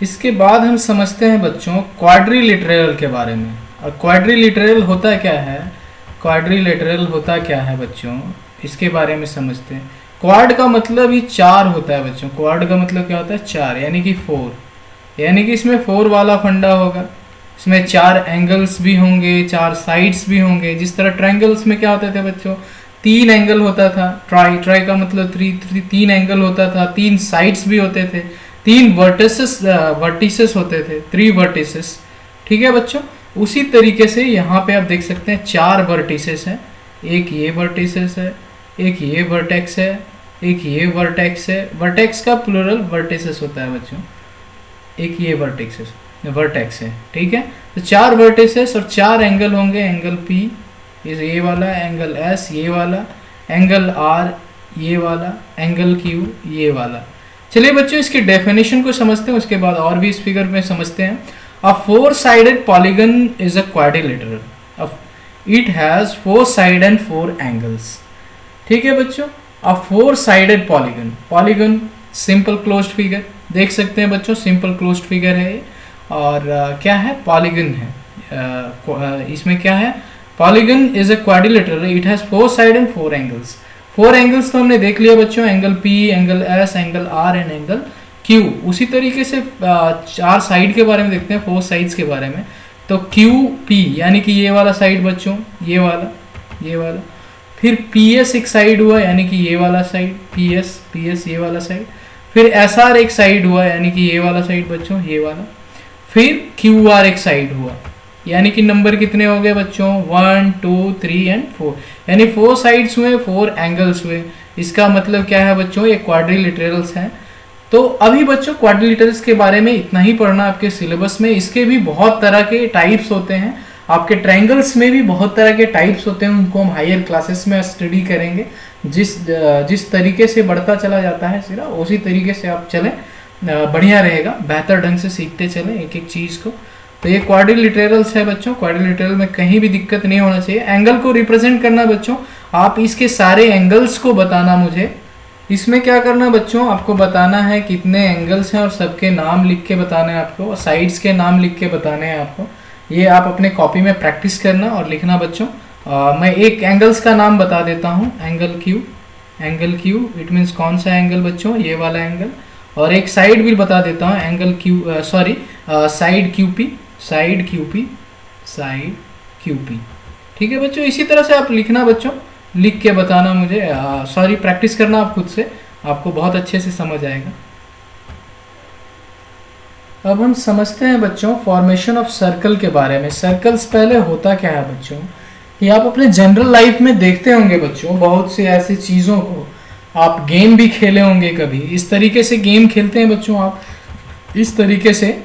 इसके बाद हम समझते हैं बच्चों क्वाड्रिलेटरल के बारे में। और क्वाड्रिलेटरल होता क्या है? क्वाड्रिलेटरल होता क्या है बच्चों, इसके बारे में समझते हैं। क्वाड का मतलब ही 4 होता है बच्चों। क्वाड का मतलब क्या होता है? 4, यानी कि 4, यानी कि इसमें 4 वाला फंडा होगा। इसमें 4 एंगल्स भी होंगे, 4 साइड्स भी होंगे। जिस तरह ट्रायंगल्स में क्या होते थे बच्चों? 3 एंगल होता था। ट्राई का मतलब 3 एंगल होता था, 3 साइड्स भी होते थे, 3 वर्टिसेस होते थे, 3 वर्टिसेस। ठीक है बच्चों, उसी तरीके से यहाँ पे आप देख सकते हैं 4 वर्टिसेस हैं। एक ये वर्टिसेस है, एक ये वर्टेक्स है, एक ये वर्टेक्स है। वर्टेक्स का प्लूरल वर्टिसेस होता है बच्चों। एक ये वर्टेक्स है। ठीक है, तो 4 वर्टिसेस और 4 एंगल होंगे। एंगल P इस ये वाला, एंगल S ये वाला, एंगल R ये वाला, एंगल Q ये वाला। चलिए बच्चों इसकी डेफिनेशन को समझते हैं, उसके बाद और भी इस फिगर में समझते हैं। अ 4-sided polygon is a quadrilateral. It has 4 sides and 4 angles. ठीक है बच्चों, अ 4-sided polygon, polygon simple closed figure देख सकते हैं बच्चों, सिंपल क्लोज्ड फिगर है ये। और क्या है? पॉलीगन है। इसमें क्या है? Polygon is a quadrilateral, it has 4 side and 4 angles. 4 angles तो हमने देख लिया बच्चों, angle P, angle S, angle R and angle Q। उसी तरीके से 4 साइड के बारे में देखते हैं, 4 साइड्स के बारे में। तो QP यानी कि ये वाला साइड बच्चों, ये वाला। फिर PS एक साइड हुआ, यानी कि ये वाला साइड, PS ये वाला साइड। फिर SR एक साइड हुआ, यानी कि ये वाला साइड बच्चों, ये वाला। फिर QR एक साइड हुआ, यानी कि नंबर कितने हो गए बच्चों? 1, 2, 3 एंड 4, यानी 4 साइड्स हुए, 4 एंगल्स हुए। इसका मतलब क्या है बच्चों? ये क्वाड्रिलेटरल्स हैं। तो अभी बच्चों क्वाड्रिलेटरल्स के बारे में इतना ही पढ़ना आपके सिलेबस में। इसके भी बहुत तरह के टाइप्स होते हैं। आपके ट्रायंगल्स में भी बहुत तरह के टाइप्स होते हैं, उनको हम हायर क्लासेस में स्टडी करेंगे। जिस तरीके से बढ़ता चला जाता है सिरा, उसी तरीके से आप चलें, बढ़िया रहेगा, बेहतर ढंग से सीखते चलें एक एक चीज़ को। तो ये क्वाड्रिलेटरल्स है बच्चों। क्वाड्रिलेटरल में कहीं भी दिक्कत नहीं होना चाहिए। एंगल को रिप्रेजेंट करना बच्चों, आप इसके सारे एंगल्स को बताना मुझे। इसमें क्या करना बच्चों? आपको बताना है कितने एंगल्स हैं और सबके नाम लिख के बताने हैं आपको, साइड्स के नाम लिख के बताने हैं आपको। ये आप अपने कॉपी में प्रैक्टिस करना और लिखना बच्चों। मैं एक एंगल्स का नाम बता देता हूँ, एंगल Q इट मीन्स कौन सा एंगल बच्चों? ये वाला एंगल। और एक साइड भी बता देता हूँ, एंगल साइड QP। ठीक है बच्चों, इसी तरह से आप लिखना बच्चों, लिख के बताना मुझे। प्रैक्टिस करना आप खुद से, आपको बहुत अच्छे से समझ आएगा। अब हम समझते हैं बच्चों फॉर्मेशन ऑफ सर्कल के बारे में। सर्कल्स पहले होता क्या है बच्चों, कि आप अपने जनरल लाइफ में देखते होंगे बच्चों, बहुत सी ऐसी चीज़ों को आप गेम भी खेले होंगे कभी। इस तरीके से गेम खेलते हैं बच्चों आप, इस तरीके से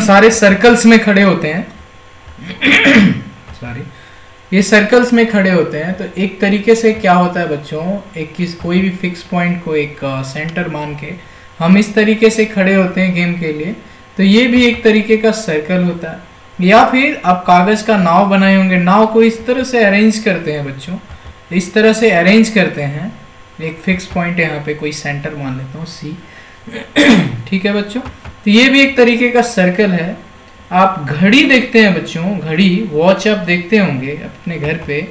सारे सर्कल्स में खड़े होते हैं ये सर्कल्स में खड़े होते हैं। तो एक तरीके से क्या होता है बच्चों, कोई भी फिक्स पॉइंट को एक सेंटर मान के हम इस तरीके से खड़े होते हैं गेम के लिए। तो ये भी एक तरीके का सर्कल होता है। या फिर आप कागज़ का नाव बनाए होंगे, नाव को इस तरह से अरेंज करते हैं बच्चों, इस तरह से अरेंज करते हैं। एक फिक्स पॉइंट है यहाँ पे, कोई सेंटर मान लेता हूँ C। ठीक है बच्चों, तो ये भी एक तरीके का सर्कल है। आप घड़ी देखते हैं बच्चों, घड़ी वॉच आप देखते होंगे अपने घर पे,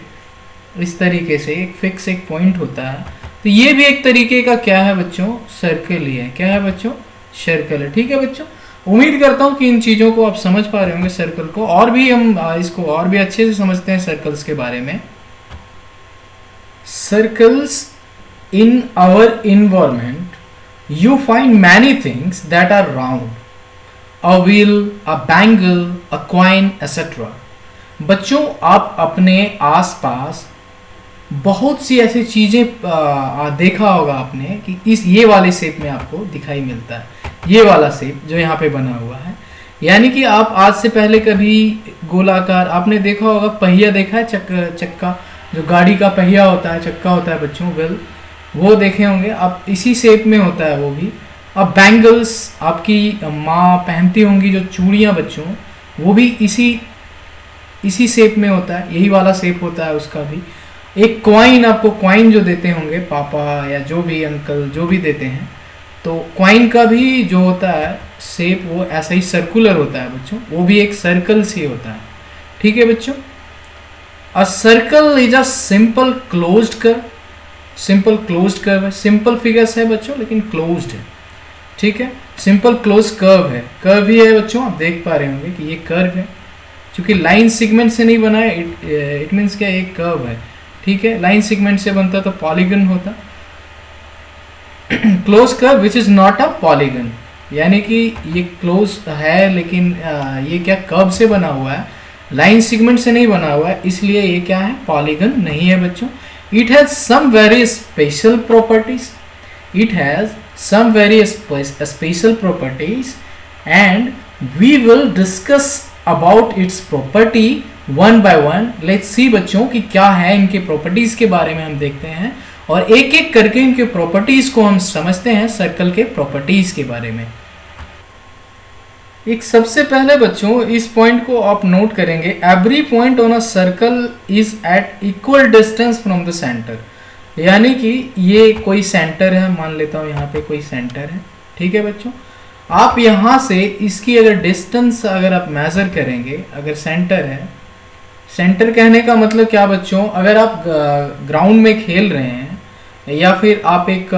इस तरीके से एक फिक्स एक पॉइंट होता है। तो ये भी एक तरीके का क्या है बच्चों? सर्कल ही है। क्या है बच्चों? सर्कल है। ठीक है बच्चों, उम्मीद करता हूँ कि इन चीज़ों को आप समझ पा रहे होंगे सर्कल को। और भी हम इसको और भी अच्छे से समझते हैं सर्कल्स के बारे में। Circles in our environment you find many things that are round, a wheel, a bangle, a coin, etc. बच्चों आप अपने आसपास बहुत सी ऐसी चीज़ें देखा होगा आपने कि इस ये वाले शेप में आपको दिखाई मिलता है, ये वाला शेप जो यहाँ पे बना हुआ है। यानी कि आप आज से पहले कभी गोलाकार आपने देखा होगा, पहिया देखा है, चक्का जो गाड़ी का पहिया होता है, चक्का होता है बच्चों, वेल वो देखे होंगे आप, इसी शेप में होता है वो भी। अब बैंगल्स आपकी माँ पहनती होंगी, जो चूड़ियाँ बच्चों, वो भी इसी शेप में होता है, यही वाला शेप होता है उसका भी। एक कॉइन, आपको कॉइन जो देते होंगे पापा या जो भी अंकल जो भी देते हैं, तो कॉइन का भी जो होता है शेप वो ऐसा ही सर्कुलर होता है बच्चों, वो भी एक सर्कल से होता है। ठीक है बच्चों, अ circle is a simple closed curve, simple closed curve है, सिंपल फिगर्स है बच्चों लेकिन क्लोज्ड है। ठीक है, सिंपल क्लोज कर्व है, कर्व ही है बच्चों, आप देख पा रहे होंगे कि ये कर्व है, क्योंकि लाइन सेगमेंट से नहीं बना है, इट मीन्स क्या, एक कर्व है। ठीक है, लाइन सेगमेंट से बनता तो पॉलीगन होता। Close curve which is not a polygon, यानी कि ये क्लोज है लेकिन ये क्या कर्व से बना हुआ है, लाइन सेगमेंट से नहीं बना हुआ है, इसलिए ये क्या है, पॉलीगन नहीं है बच्चों। It has some very special properties, it has some very special properties and we will discuss about its property one by one. Let's see बच्चों कि क्या है इनके प्रॉपर्टीज के बारे में हम देखते हैं और एक एक करके इनके प्रॉपर्टीज को हम समझते हैं, सर्कल के प्रॉपर्टीज के बारे में। एक सबसे पहले बच्चों इस पॉइंट को आप नोट करेंगे, every point on a circle is at equal distance from the centre, यानी कि ये कोई सेंटर है, मान लेता हूँ यहाँ पे कोई सेंटर है। ठीक है बच्चों, आप यहाँ से इसकी अगर डिस्टेंस अगर आप मेज़र करेंगे, अगर सेंटर है, सेंटर कहने का मतलब क्या बच्चों, अगर आप ग्राउंड में खेल रहे हैं या फिर आप एक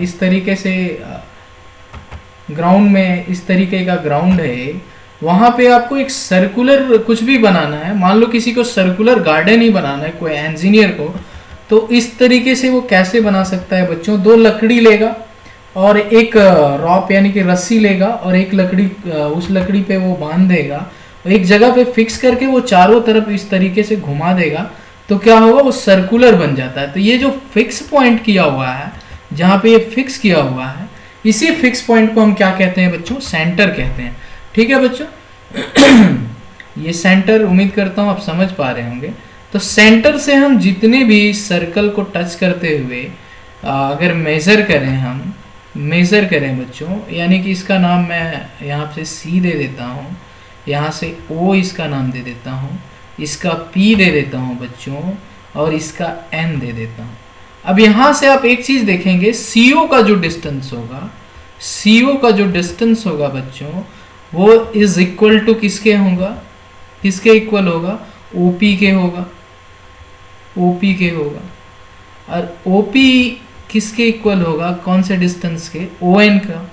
इस तरीके से ग्राउंड में, इस तरीके का ग्राउंड है, वहाँ पे आपको एक सर्कुलर कुछ भी बनाना है, मान लो किसी को सर्कुलर गार्डन ही बनाना है, कोई इंजीनियर को, तो इस तरीके से वो कैसे बना सकता है बच्चों, दो लकड़ी लेगा और एक रॉप यानी कि रस्सी लेगा और एक लकड़ी, उस लकड़ी पे वो बांध देगा, एक जगह पे फिक्स करके वो चारों तरफ इस तरीके से घुमा देगा, तो क्या होगा, वो सर्कुलर बन जाता है। तो ये जो फिक्स पॉइंट किया हुआ है, जहाँ पे ये फिक्स किया हुआ है, इसी फिक्स पॉइंट को हम क्या कहते हैं बच्चों, सेंटर कहते हैं। ठीक है बच्चों, ये सेंटर, उम्मीद करता हूँ आप समझ पा रहे होंगे। तो सेंटर से हम जितने भी सर्कल को टच करते हुए अगर मेज़र करें, हम मेज़र करें बच्चों, यानी कि इसका नाम मैं यहाँ से C दे देता हूँ, यहाँ से O इसका नाम दे देता हूँ, इसका P दे देता हूँ बच्चों, और इसका N दे देता हूँ। अब यहाँ से आप एक चीज़ देखेंगे, CO का जो डिस्टेंस होगा, CO का जो डिस्टेंस होगा बच्चों, वो इज इक्वल टू किसके होगा, किसके इक्वल होगा, OP के होगा, OP के होगा। और OP किसके इक्वल होगा, कौन से डिस्टेंस के, ON का।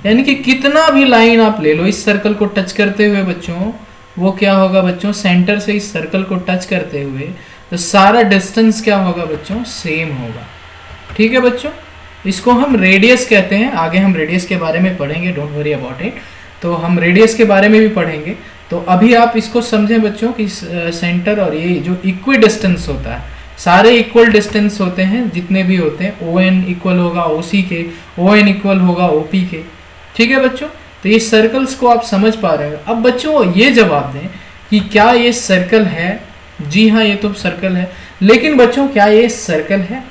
यानी कि कितना भी लाइन आप ले लो इस सर्कल को टच करते हुए बच्चों, वो क्या होगा बच्चों, सेंटर से इस सर्कल को टच करते हुए, तो सारा डिस्टेंस क्या होगा बच्चों, सेम होगा। ठीक है बच्चों, इसको हम रेडियस कहते हैं, आगे हम रेडियस के बारे में पढ़ेंगे, डोंट वरी अबाउट इट। तो हम रेडियस के बारे में भी पढ़ेंगे। तो अभी आप इसको समझें बच्चों कि सेंटर और ये जो इक्वी डिस्टेंस होता है, सारे इक्वल डिस्टेंस होते हैं जितने भी होते हैं, ON इक्वल होगा OC के, ON इक्वल होगा OP के। ठीक है बच्चों, तो ये सर्कल्स को आप समझ पा रहे हो। अब बच्चों ये जवाब दें कि क्या ये सर्कल है, जी हाँ ये तो सर्कल है, लेकिन बच्चों क्या ये सर्कल है,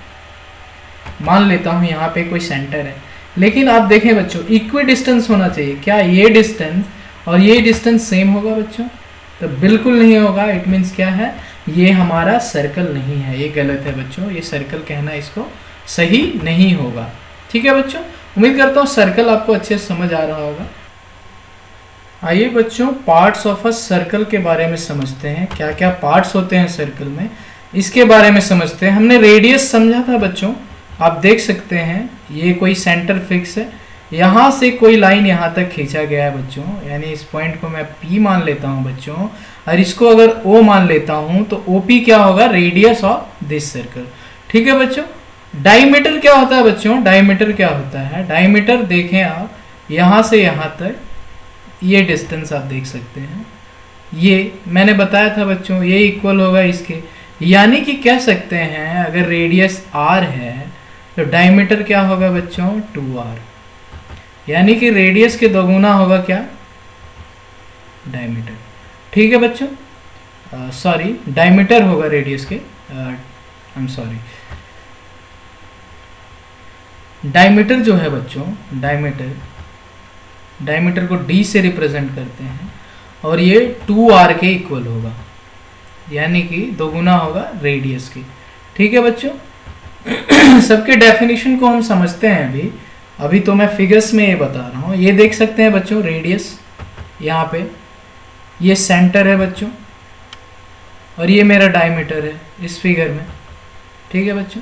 मान लेता हूँ यहाँ पे कोई सेंटर है, लेकिन आप देखें बच्चों इक्वी डिस्टेंस होना चाहिए, क्या ये डिस्टेंस और ये डिस्टेंस सेम होगा बच्चों, तो बिल्कुल नहीं होगा। इट मीन्स क्या है, ये हमारा सर्कल नहीं है, ये गलत है बच्चों, ये सर्कल कहना इसको सही नहीं होगा। ठीक है बच्चों, उम्मीद करता हूँ सर्कल आपको अच्छे से समझ आ रहा होगा। आइए बच्चों पार्ट्स ऑफ अ सर्कल के बारे में समझते हैं, क्या क्या पार्ट्स होते हैं सर्कल में, इसके बारे में समझते हैं। हमने रेडियस समझा था बच्चों, आप देख सकते हैं ये कोई सेंटर फिक्स है, यहाँ से कोई लाइन यहाँ तक खींचा गया है बच्चों, यानी इस पॉइंट को मैं P मान लेता हूँ बच्चों, और इसको अगर O मान लेता हूँ, तो OP क्या होगा, रेडियस ऑफ दिस सर्कल। ठीक है बच्चों, डायमीटर क्या होता है बच्चों, डायमीटर क्या होता है, डायमीटर देखें आप, यहाँ से यहाँ तक ये डिस्टेंस आप देख सकते हैं, ये मैंने बताया था बच्चों, ये इक्वल होगा इसके, यानी कि कह सकते हैं अगर रेडियस r है तो डायमीटर क्या होगा बच्चों 2r, यानी कि रेडियस के दोगुना होगा क्या डायमीटर। ठीक है बच्चों, सॉरी डायमीटर होगा रेडियस के, आई एम सॉरी, डायमीटर जो है बच्चों, डायमीटर को d से रिप्रेजेंट करते हैं और ये 2r के इक्वल होगा, यानी कि दोगुना होगा रेडियस की। ठीक है बच्चों, सबके डेफिनेशन को हम समझते हैं। अभी तो मैं फिगर्स में ये बता रहा हूँ। ये देख सकते हैं बच्चों रेडियस, यहाँ पे ये सेंटर है बच्चों और ये मेरा डायमीटर है इस फिगर में। ठीक है बच्चों,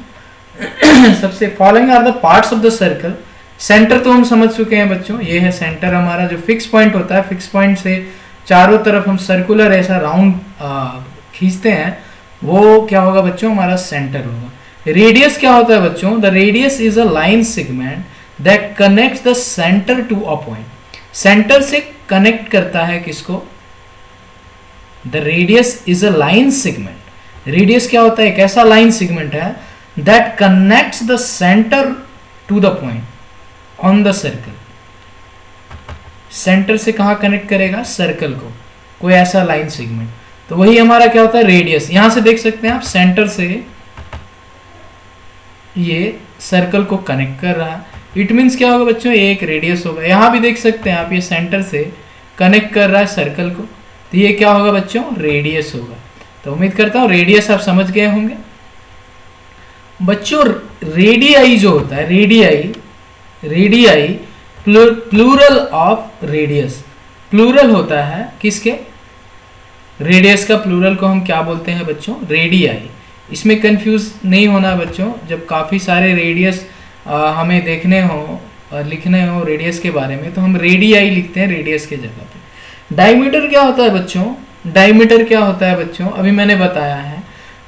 सबसे following are the parts of the circle. Centre तो हम समझ चुके हैं बच्चों, ये है सेंटर हमारा, जो फिक्स पॉइंट होता है, फिक्स पॉइंट से चारों तरफ हम सर्कुलर ऐसा राउंड खींचते हैं, वो क्या होगा बच्चों हमारा सेंटर होगा। रेडियस क्या होता है बच्चों, the radius is a line segment that connects the centre to a point. Centre से कनेक्ट करता है किसको, the radius is a line segment. Radius क्या होता है, एक ऐसा लाइन सेगमेंट है that connects the centre to the point on the circle. Centre से कहां कनेक्ट करेगा, सर्कल को, कोई ऐसा लाइन सेगमेंट, तो वही हमारा क्या होता है रेडियस। यहां से देख सकते हैं आप, सेंटर से ये सर्कल को कनेक्ट कर रहा है, इट मीन्स क्या होगा बच्चों, ये एक रेडियस होगा। यहां भी देख सकते हैं आप, ये सेंटर से कनेक्ट कर रहा है सर्कल को, तो ये क्या होगा बच्चों, रेडियस होगा। तो उम्मीद करता हूं रेडियस आप समझ गए होंगे बच्चों। रेडियाई जो होता है, radii plural of radius, plural होता है किसके, रेडियस का प्लूरल को हम क्या बोलते हैं बच्चों, रेडियाई। इसमें कंफ्यूज नहीं होना बच्चों, जब काफ़ी सारे रेडियस हमें देखने हो, लिखने हो रेडियस के बारे में, तो हम रेडियाई लिखते हैं रेडियस के जगह पे। डायमीटर क्या होता है बच्चों, डायमीटर क्या होता है बच्चों, अभी मैंने बताया है।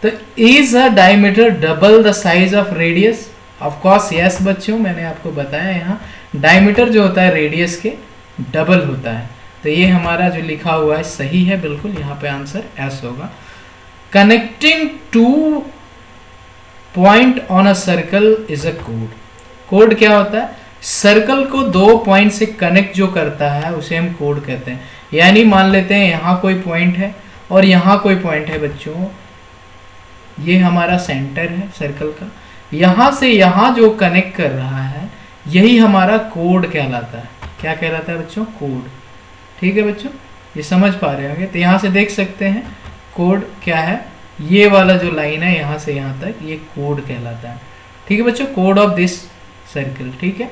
तो is a diameter double the size of radius, of course yes बच्चों, मैंने आपको बताया यहाँ डायमीटर जो होता है रेडियस के डबल होता है। तो ये हमारा जो लिखा हुआ है सही है बिल्कुल, यहाँ पे आंसर एस होगा। Connecting two point on a circle is a कोड। कोड क्या होता है, सर्कल को दो पॉइंट से कनेक्ट जो करता है उसे हम कोड कहते हैं। यानी मान लेते हैं यहाँ कोई पॉइंट है और यहाँ कोई पॉइंट है बच्चों, ये हमारा सेंटर है सर्कल का, यहाँ से यहाँ जो कनेक्ट कर रहा है यही हमारा कोड कहलाता है। क्या कहलाता है बच्चों, कोड। ठीक है बच्चों, ये समझ पा रहे होंगे। तो यहाँ से देख सकते हैं कोड क्या है, ये वाला जो लाइन है यहाँ से यहाँ तक, ये कोड कहलाता है। ठीक है बच्चों, कोड ऑफ दिस सर्कल। ठीक है,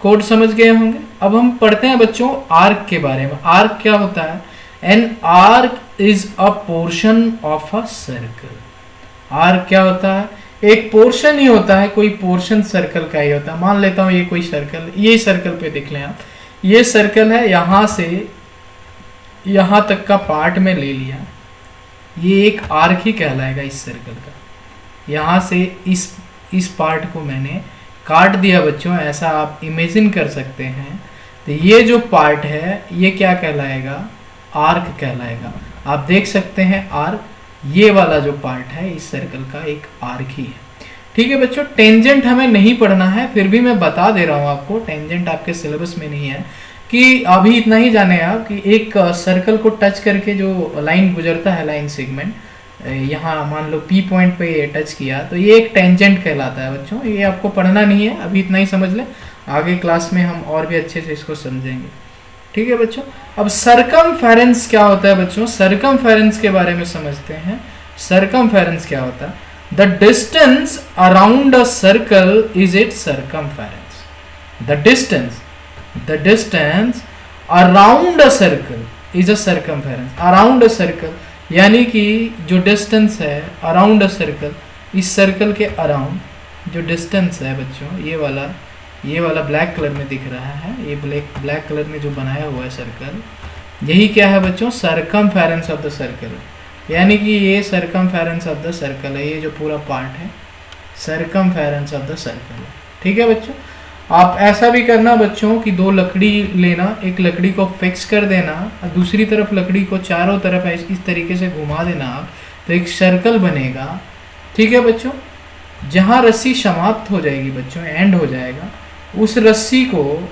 कोड समझ गए होंगे। अब हम पढ़ते हैं बच्चों आर्क के बारे में। आर्क क्या होता है, N arc is a portion of a circle. Arc क्या होता है, एक पोर्शन ही होता है, कोई पोर्शन सर्कल का ही होता है। मान लेता हूँ ये कोई सर्कल, ये सर्कल पे देख लें आप, ये सर्कल है, यहाँ से यहाँ तक का पार्ट में ले लिया, ये एक आर्क ही कहलाएगा इस सर्कल का। यहाँ से इस पार्ट को मैंने काट दिया बच्चों, ऐसा आप इमेजिन कर सकते हैं। तो ये जो पार्ट है ये क्या कहलाएगा, आर्क कहलाएगा। आप देख सकते हैं आर्क, ये वाला जो पार्ट है इस सर्कल का एक आर्क ही है। ठीक है बच्चों, टेंजेंट हमें नहीं पढ़ना है, फिर भी मैं बता दे रहा हूँ आपको, टेंजेंट आपके सिलेबस में नहीं है, कि अभी इतना ही जाने आप कि एक सर्कल को टच करके जो लाइन गुजरता है, लाइन सेगमेंट, यहाँ मान लो P पॉइंट पे टच किया, तो ये एक टेंजेंट कहलाता है बच्चों। ये आपको पढ़ना नहीं है, अभी इतना ही समझ लें, आगे क्लास में हम और भी अच्छे से इसको समझेंगे। ठीक है बच्चों, अब सरकमफेरेंस क्या होता है बच्चों, सरकमफेरेंस के बारे में समझते हैं। सरकमफेरेंस क्या होता है, the distance around a circle is it's circumference. The distance around a circle is a circumference. Around a circle यानी कि जो डिस्टेंस है अराउंड अ सर्कल, इस सर्कल के अराउंड जो डिस्टेंस है बच्चों, ये वाला ब्लैक कलर में दिख रहा है, ये ब्लैक कलर में जो बनाया हुआ है सर्कल, यही क्या है बच्चों, सरकमफेरेंस ऑफ द सर्कल। यानी कि ये सरकमफेरेंस ऑफ द सर्कल है, ये जो पूरा पार्ट है सरकमफेरेंस ऑफ द सर्कल है। ठीक है बच्चों, आप ऐसा भी करना बच्चों कि दो लकड़ी लेना, एक लकड़ी को फिक्स कर देना और दूसरी तरफ लकड़ी को चारों तरफ इस तरीके से घुमा देना आप तो एक सर्कल बनेगा, ठीक है बच्चों। जहाँ रस्सी समाप्त हो जाएगी बच्चों, एंड हो जाएगा, उस रस्सी को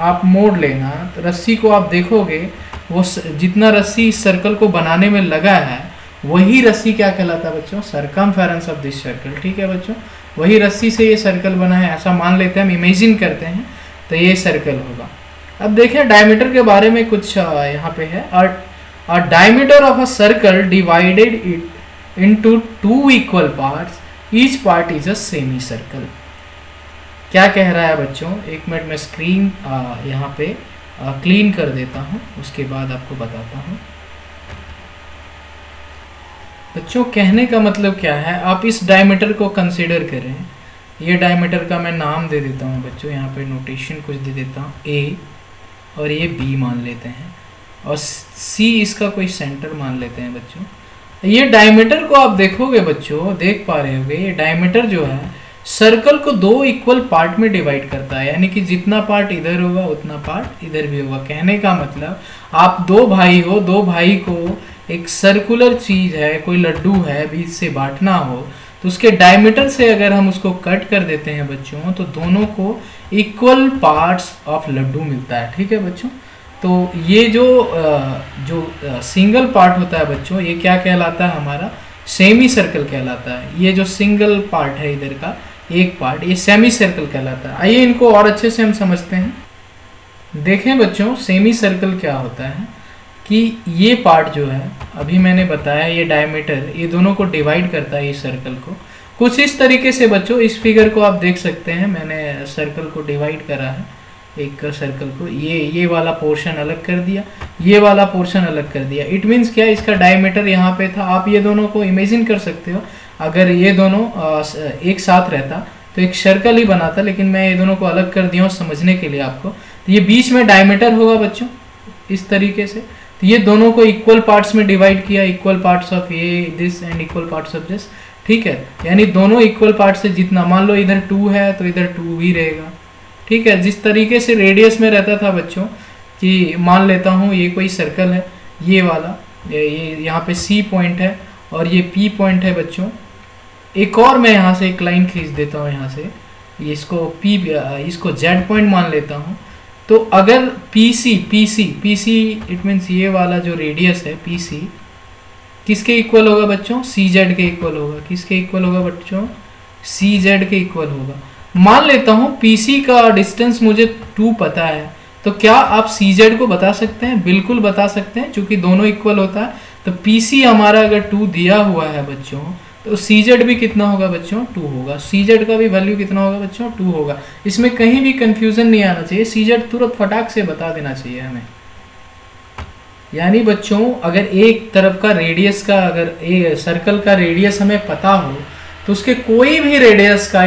आप मोड़ लेना। तो रस्सी को आप देखोगे, वो जितना रस्सी इस सर्कल को बनाने में लगा है वही रस्सी क्या कहलाता है बच्चों, सरकमफेरेंस ऑफ दिस सर्कल, ठीक है बच्चों। वही रस्सी से ये सर्कल बना है, ऐसा मान लेते हैं, हम इमेजिन करते हैं, तो ये सर्कल होगा। अब देखें डायमीटर के बारे में कुछ यहाँ पे है। और diameter of a circle divided it into 2 equal parts, each part is a semi circle. क्या कह रहा है बच्चों, एक मिनट में स्क्रीन यहाँ पे क्लीन कर देता हूँ, उसके बाद आपको बताता हूँ। बच्चों कहने का मतलब क्या है, आप इस डायमीटर को कंसीडर करें। ये डायमीटर का मैं नाम दे देता हूँ बच्चों, यहाँ पे नोटेशन कुछ दे देता हूँ, ए, और ये बी मान लेते हैं, और सी इसका कोई सेंटर मान लेते हैं बच्चों। ये डायमीटर को आप देखोगे बच्चों, देख पा रहे होगे, ये डायमीटर जो है सर्कल को 2 इक्वल पार्ट में डिवाइड करता है, यानी कि जितना पार्ट इधर होगा उतना पार्ट इधर भी होगा। कहने का मतलब आप 2 भाई हो, 2 भाई को एक सर्कुलर चीज है, कोई लड्डू है, बीच से बांटना हो, तो उसके डायमीटर से अगर हम उसको कट कर देते हैं बच्चों, तो दोनों को इक्वल पार्ट्स ऑफ लड्डू मिलता है, ठीक है बच्चों। तो ये जो सिंगल पार्ट होता है बच्चों, ये क्या कहलाता है, हमारा सेमी सर्कल कहलाता है। ये जो सिंगल पार्ट है इधर का एक पार्ट, ये सेमी सर्कल कहलाता है। आइए इनको और अच्छे से हम समझते हैं। देखें बच्चों, सेमी सर्कल क्या होता है कि ये पार्ट जो है, अभी मैंने बताया, ये डायमीटर, ये दोनों को डिवाइड करता है इस सर्कल को। कुछ इस तरीके से बच्चों, इस फिगर को आप देख सकते हैं, मैंने सर्कल को डिवाइड करा है, एक सर्कल को, ये वाला पोर्शन अलग कर दिया, ये वाला पोर्शन अलग कर दिया। इट मीन्स क्या, इसका डायमीटर यहाँ पे था। आप ये दोनों को इमेजिन कर सकते हो, अगर ये दोनों एक साथ रहता तो एक सर्कल ही बनाता, लेकिन मैं ये दोनों को अलग कर दिया हूँ समझने के लिए आपको। तो ये बीच में डायमीटर होगा बच्चों, इस तरीके से। तो ये दोनों को इक्वल पार्ट्स में डिवाइड किया, इक्वल पार्ट्स ऑफ ये this and equal parts of this, ठीक है। यानी दोनों इक्वल पार्ट से जितना, मान लो इधर 2 है तो इधर 2 भी रहेगा, ठीक है। जिस तरीके से रेडियस में रहता था बच्चों, कि मान लेता हूँ ये कोई सर्कल है, ये वाला, ये यहाँ पे सी पॉइंट है और ये पी पॉइंट है बच्चों। एक और मैं यहाँ से एक लाइन खींच देता हूँ, यहाँ से इसको जेड पॉइंट मान लेता हूँ। तो अगर पीसी इट मीन्स ये वाला जो रेडियस है पीसी, किसके इक्वल होगा बच्चों, सी जेड के इक्वल होगा। किसके इक्वल होगा बच्चों, सी जेड के इक्वल होगा। मान लेता हूँ पीसी का डिस्टेंस मुझे 2 पता है, तो क्या आप सी जेड को बता सकते हैं? बिल्कुल बता सकते हैं, क्योंकि दोनों इक्वल होता है। तो पीसी हमारा अगर 2 दिया हुआ है बच्चों, तो सी जेड भी कितना होगा बच्चों, 2 होगा। सी जेड का भी वैल्यू कितना होगा बच्चों, 2 होगा। इसमें कहीं भी कंफ्यूजन नहीं आना चाहिए, सी जेड तुरंत फटाक से बता देना चाहिए हमें। यानी बच्चों अगर एक तरफ का रेडियस का, अगर सर्कल का रेडियस हमें पता हो, तो उसके कोई भी रेडियस का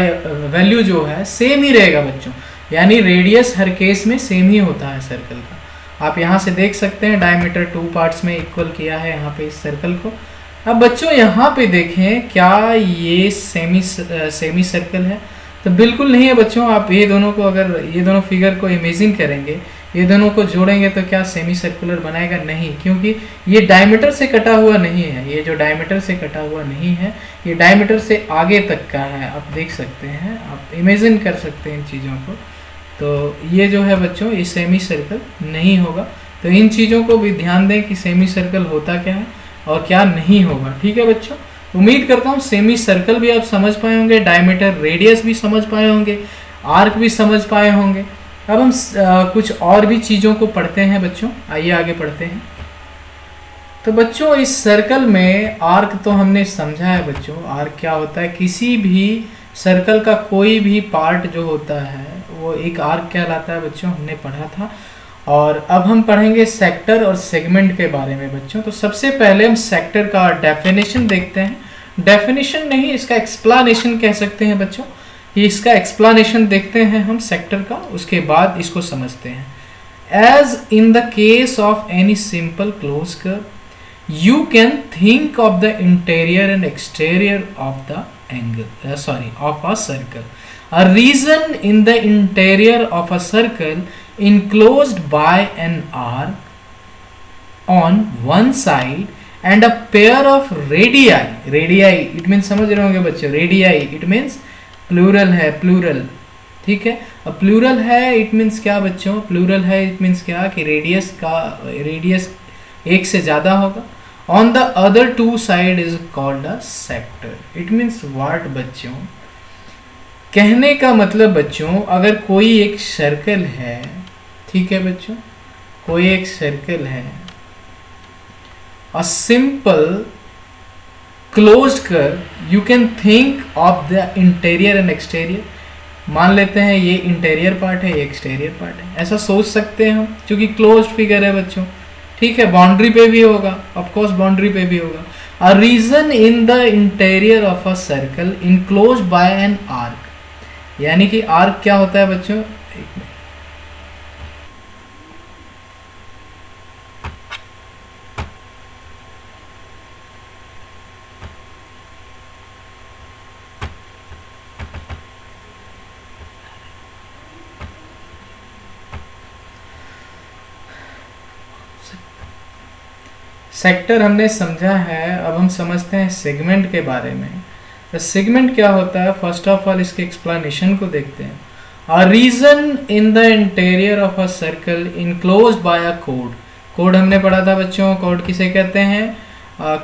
वैल्यू जो है सेम ही रहेगा बच्चों। यानी रेडियस हर केस में सेम ही होता है सर्कल का। आप यहाँ से देख सकते हैं डायमीटर 2 पार्ट्स में इक्वल किया है यहाँ पे इस सर्कल को। अब बच्चों यहाँ पे देखें, क्या ये सेमी सर्कल है? तो बिल्कुल नहीं है बच्चों। आप ये दोनों को, अगर ये दोनों फिगर को इमेजिन करेंगे, ये दोनों को जोड़ेंगे, तो क्या सेमी सर्कुलर बनाएगा? नहीं, क्योंकि ये डायमीटर से कटा हुआ नहीं है। ये जो डायमीटर से कटा हुआ नहीं है, ये डायमीटर से आगे तक का है। आप देख सकते हैं, आप इमेजिन कर सकते हैं इन चीज़ों को। तो ये जो है बच्चों, ये सेमी सर्कल नहीं होगा। तो इन चीज़ों को भी ध्यान दें कि सेमी सर्कल होता क्या है और क्या नहीं होगा। ठीक है बच्चों, उम्मीद करता हूँ सेमी सर्कल भी आप समझ पाए होंगे, डायमीटर रेडियस भी समझ पाए होंगे, आर्क भी समझ पाए होंगे। अब हम कुछ और भी चीज़ों को पढ़ते हैं बच्चों। आइए आगे पढ़ते हैं। तो बच्चों इस सर्कल में आर्क तो हमने समझा है बच्चों। आर्क क्या होता है? किसी भी सर्कल का कोई भी पार्ट जो होता है वो एक आर्क कहलाता है बच्चों, हमने पढ़ा था। और अब हम पढ़ेंगे सेक्टर और सेगमेंट के बारे में बच्चों। तो सबसे पहले हम सेक्टर का डेफिनेशन देखते हैं। डेफिनेशन नहीं, इसका एक्सप्लानेशन कह सकते हैं बच्चों। इसका एक्सप्लानेशन देखते हैं हम सेक्टर का, उसके बाद इसको समझते हैं। As in the case of any simple close curve, you can think of the interior and exterior of the of a circle. A region in the interior of a circle enclosed by an arc on one side and a pair of radii, radii it means समझ रहे होंगे बच्चों, radii it means plural है, plural, ठीक है। अब plural है it means क्या बच्चों, प्लूरल है इट मीन्स क्या कि रेडियस का रेडियस एक से ज़्यादा होगा। On the other two side is called a sector. It means what बच्चों, कहने का मतलब बच्चों अगर कोई एक सर्कल है, ठीक है बच्चों, कोई एक सर्कल है, a simple closed curve, you can think of the interior and exterior. मान लेते हैं ये इंटीरियर पार्ट है, ये एक्सटीरियर पार्ट है, ऐसा सोच सकते हैं हम, क्योंकि क्लोज्ड फिगर है बच्चों, ठीक है। बाउंड्री पे भी होगा, ऑफ कोर्स बाउंड्री पे भी होगा। A region in the interior of a circle enclosed by an arc, यानी कि आर्क क्या होता है बच्चों, सेक्टर हमने समझा है, अब हम समझते हैं सेगमेंट के बारे में। तो सेगमेंट क्या होता है, फर्स्ट ऑफ ऑल इसके एक्सप्लेनेशन को देखते हैं। A region in the interior of a circle enclosed by a कोड। कोड हमने पढ़ा था बच्चों, कोड किसे कहते हैं,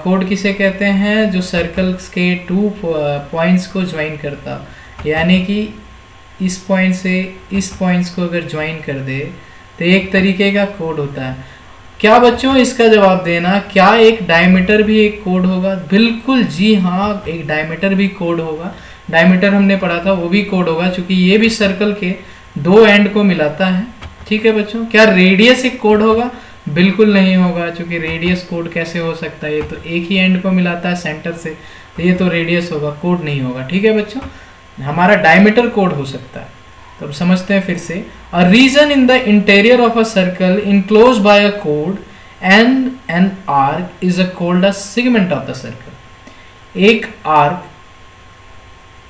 कोड किसे कहते हैं, जो सर्कल्स के टू पॉइंट्स को ज्वाइन करता, यानी कि इस पॉइंट से इस पॉइंट्स को अगर ज्वाइन कर दे तो एक तरीके का कोड होता है। क्या बच्चों, इसका जवाब देना, क्या एक डायमीटर भी एक कोड होगा? बिल्कुल जी हाँ, एक डायमीटर भी कोड होगा। डायमीटर हमने पढ़ा था, वो भी कोड होगा, क्योंकि ये भी सर्कल के दो एंड को मिलाता है, ठीक है बच्चों। क्या रेडियस एक कोड होगा? बिल्कुल नहीं होगा, क्योंकि रेडियस कोड कैसे हो सकता है, ये तो एक ही एंड को मिलाता है सेंटर से, तो ये तो रेडियस होगा, कोड नहीं होगा, ठीक है बच्चों। हमारा डायमीटर कोड हो सकता है। तो अब समझते हैं फिर से। A region in the interior of a circle enclosed by a कोड and an arc is called a segment of the circle. एक आर्क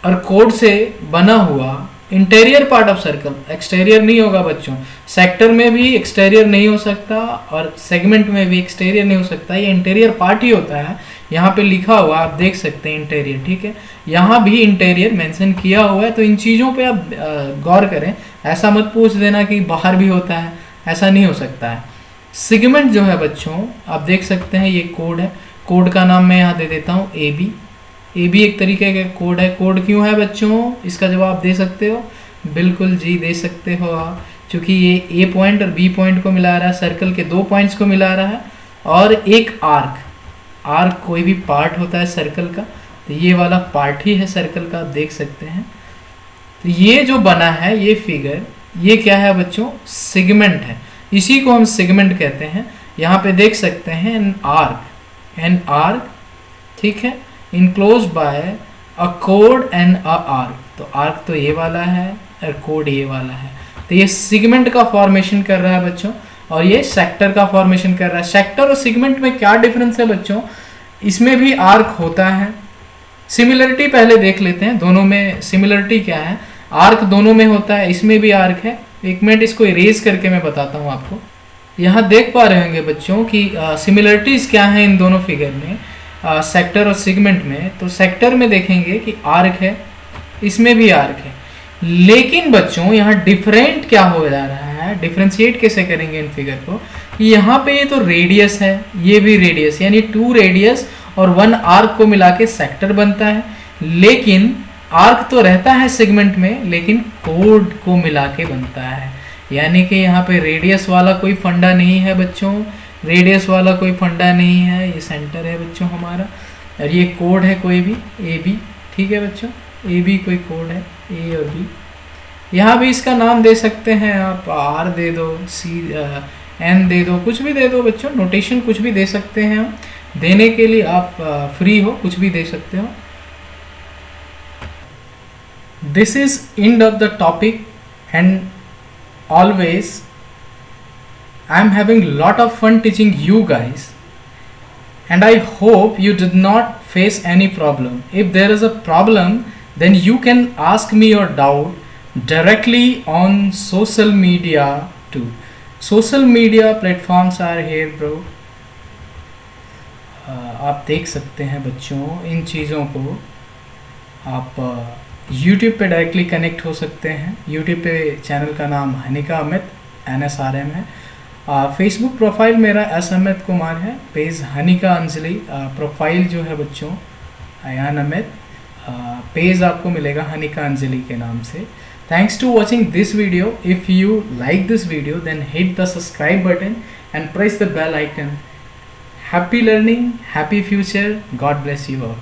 और कोड से बना हुआ interior part of circle, exterior नहीं होगा बच्चों, सेक्टर में भी एक्सटीरियर नहीं हो सकता और सेगमेंट में भी एक्सटीरियर नहीं हो सकता, ये इंटीरियर पार्ट ही होता है। यहाँ पे लिखा हुआ आप देख सकते हैं इंटीरियर, ठीक है, यहाँ भी इंटीरियर मेंशन किया हुआ है। तो इन चीज़ों पे आप गौर करें, ऐसा मत पूछ देना कि बाहर भी होता है, ऐसा नहीं हो सकता है। सेगमेंट जो है बच्चों, आप देख सकते हैं ये कोड है, कोड का नाम मैं यहाँ दे देता हूँ ए बी। ए भी एक तरीके का कोड है। कोड क्यों है बच्चों, इसका जवाब दे सकते हो? बिल्कुल जी दे सकते हो आप, क्योंकि ये ए पॉइंट और बी पॉइंट को मिला रहा है, सर्कल के दो पॉइंट्स को मिला रहा है, और एक आर्क, आर्क कोई भी पार्ट होता है सर्कल का, तो ये वाला पार्ट ही है सर्कल का, आप देख सकते हैं। तो ये जो बना है ये फिगर, ये क्या है बच्चों, सेगमेंट है, इसी को हम सेगमेंट कहते हैं। यहाँ पे देख सकते हैं एन आर्क, ठीक है, इनक्लोज्ड बाय अ कोड एंड अ आर्क। तो आर्क तो ये वाला है और कोड ये वाला है, तो ये सेगमेंट का फॉर्मेशन कर रहा है बच्चों, और ये सेक्टर का फॉर्मेशन कर रहा है। सेक्टर और सेगमेंट में क्या डिफरेंस है बच्चों, इसमें भी आर्क होता है। सिमिलरिटी पहले देख लेते हैं, दोनों में सिमिलरिटी क्या है। आर्क दोनों में होता है, इसमें भी आर्क है। एक मिनट इसको इरेज करके मैं बताता हूँ आपको। यहाँ देख पा रहे होंगे बच्चों कि सिमिलरिटीज क्या है इन दोनों फिगर में, सेक्टर और सेगमेंट में। तो सेक्टर में देखेंगे कि आर्क है, इसमें भी आर्क है, लेकिन बच्चों यहाँ डिफरेंट क्या हो जा रहा है, डिफ्रेंशिएट कैसे करेंगे इन फिगर को। यहाँ पे ये तो रेडियस है, ये भी रेडियस, यानी 2 रेडियस और 1 आर्क को मिला के सेक्टर बनता है। लेकिन आर्क तो रहता है सेगमेंट में, लेकिन कोड को मिला के बनता है, यानी कि यहाँ पे रेडियस वाला कोई फंडा नहीं है बच्चों, रेडियस वाला कोई फंडा नहीं है, ये सेंटर है बच्चों हमारा, और ये कोड है कोई भी ए बी, ठीक है बच्चों, ए बी कोई कोड है, ए और बी। यहाँ भी इसका नाम दे सकते हैं आप, आर दे दो, सी एन दे दो, कुछ भी दे दो बच्चों, नोटेशन कुछ भी दे सकते हैं हम, देने के लिए आप फ्री हो, कुछ भी दे सकते हो। This is end of the topic, and always I am having lot of fun teaching you guys, and I hope you did not face any problem. If there is a problem, then you can ask me your doubt directly on social media too. Social media platforms are here bro. आप देख सकते हैं बच्चों। इन चीज़ों को आप YouTube पे directly connect हो सकते हैं। YouTube पे चैनल का नाम हनिका अमित NSRM है। फेसबुक प्रोफाइल मेरा एस अमित कुमार है, पेज हनिका अंजलि, प्रोफाइल जो है बच्चों अयान अमित, पेज आपको मिलेगा हनिका अंजलि के नाम से। Thanks to watching this video. If you like this video then hit the subscribe button and press the bell icon. Happy learning, happy future. God bless you all.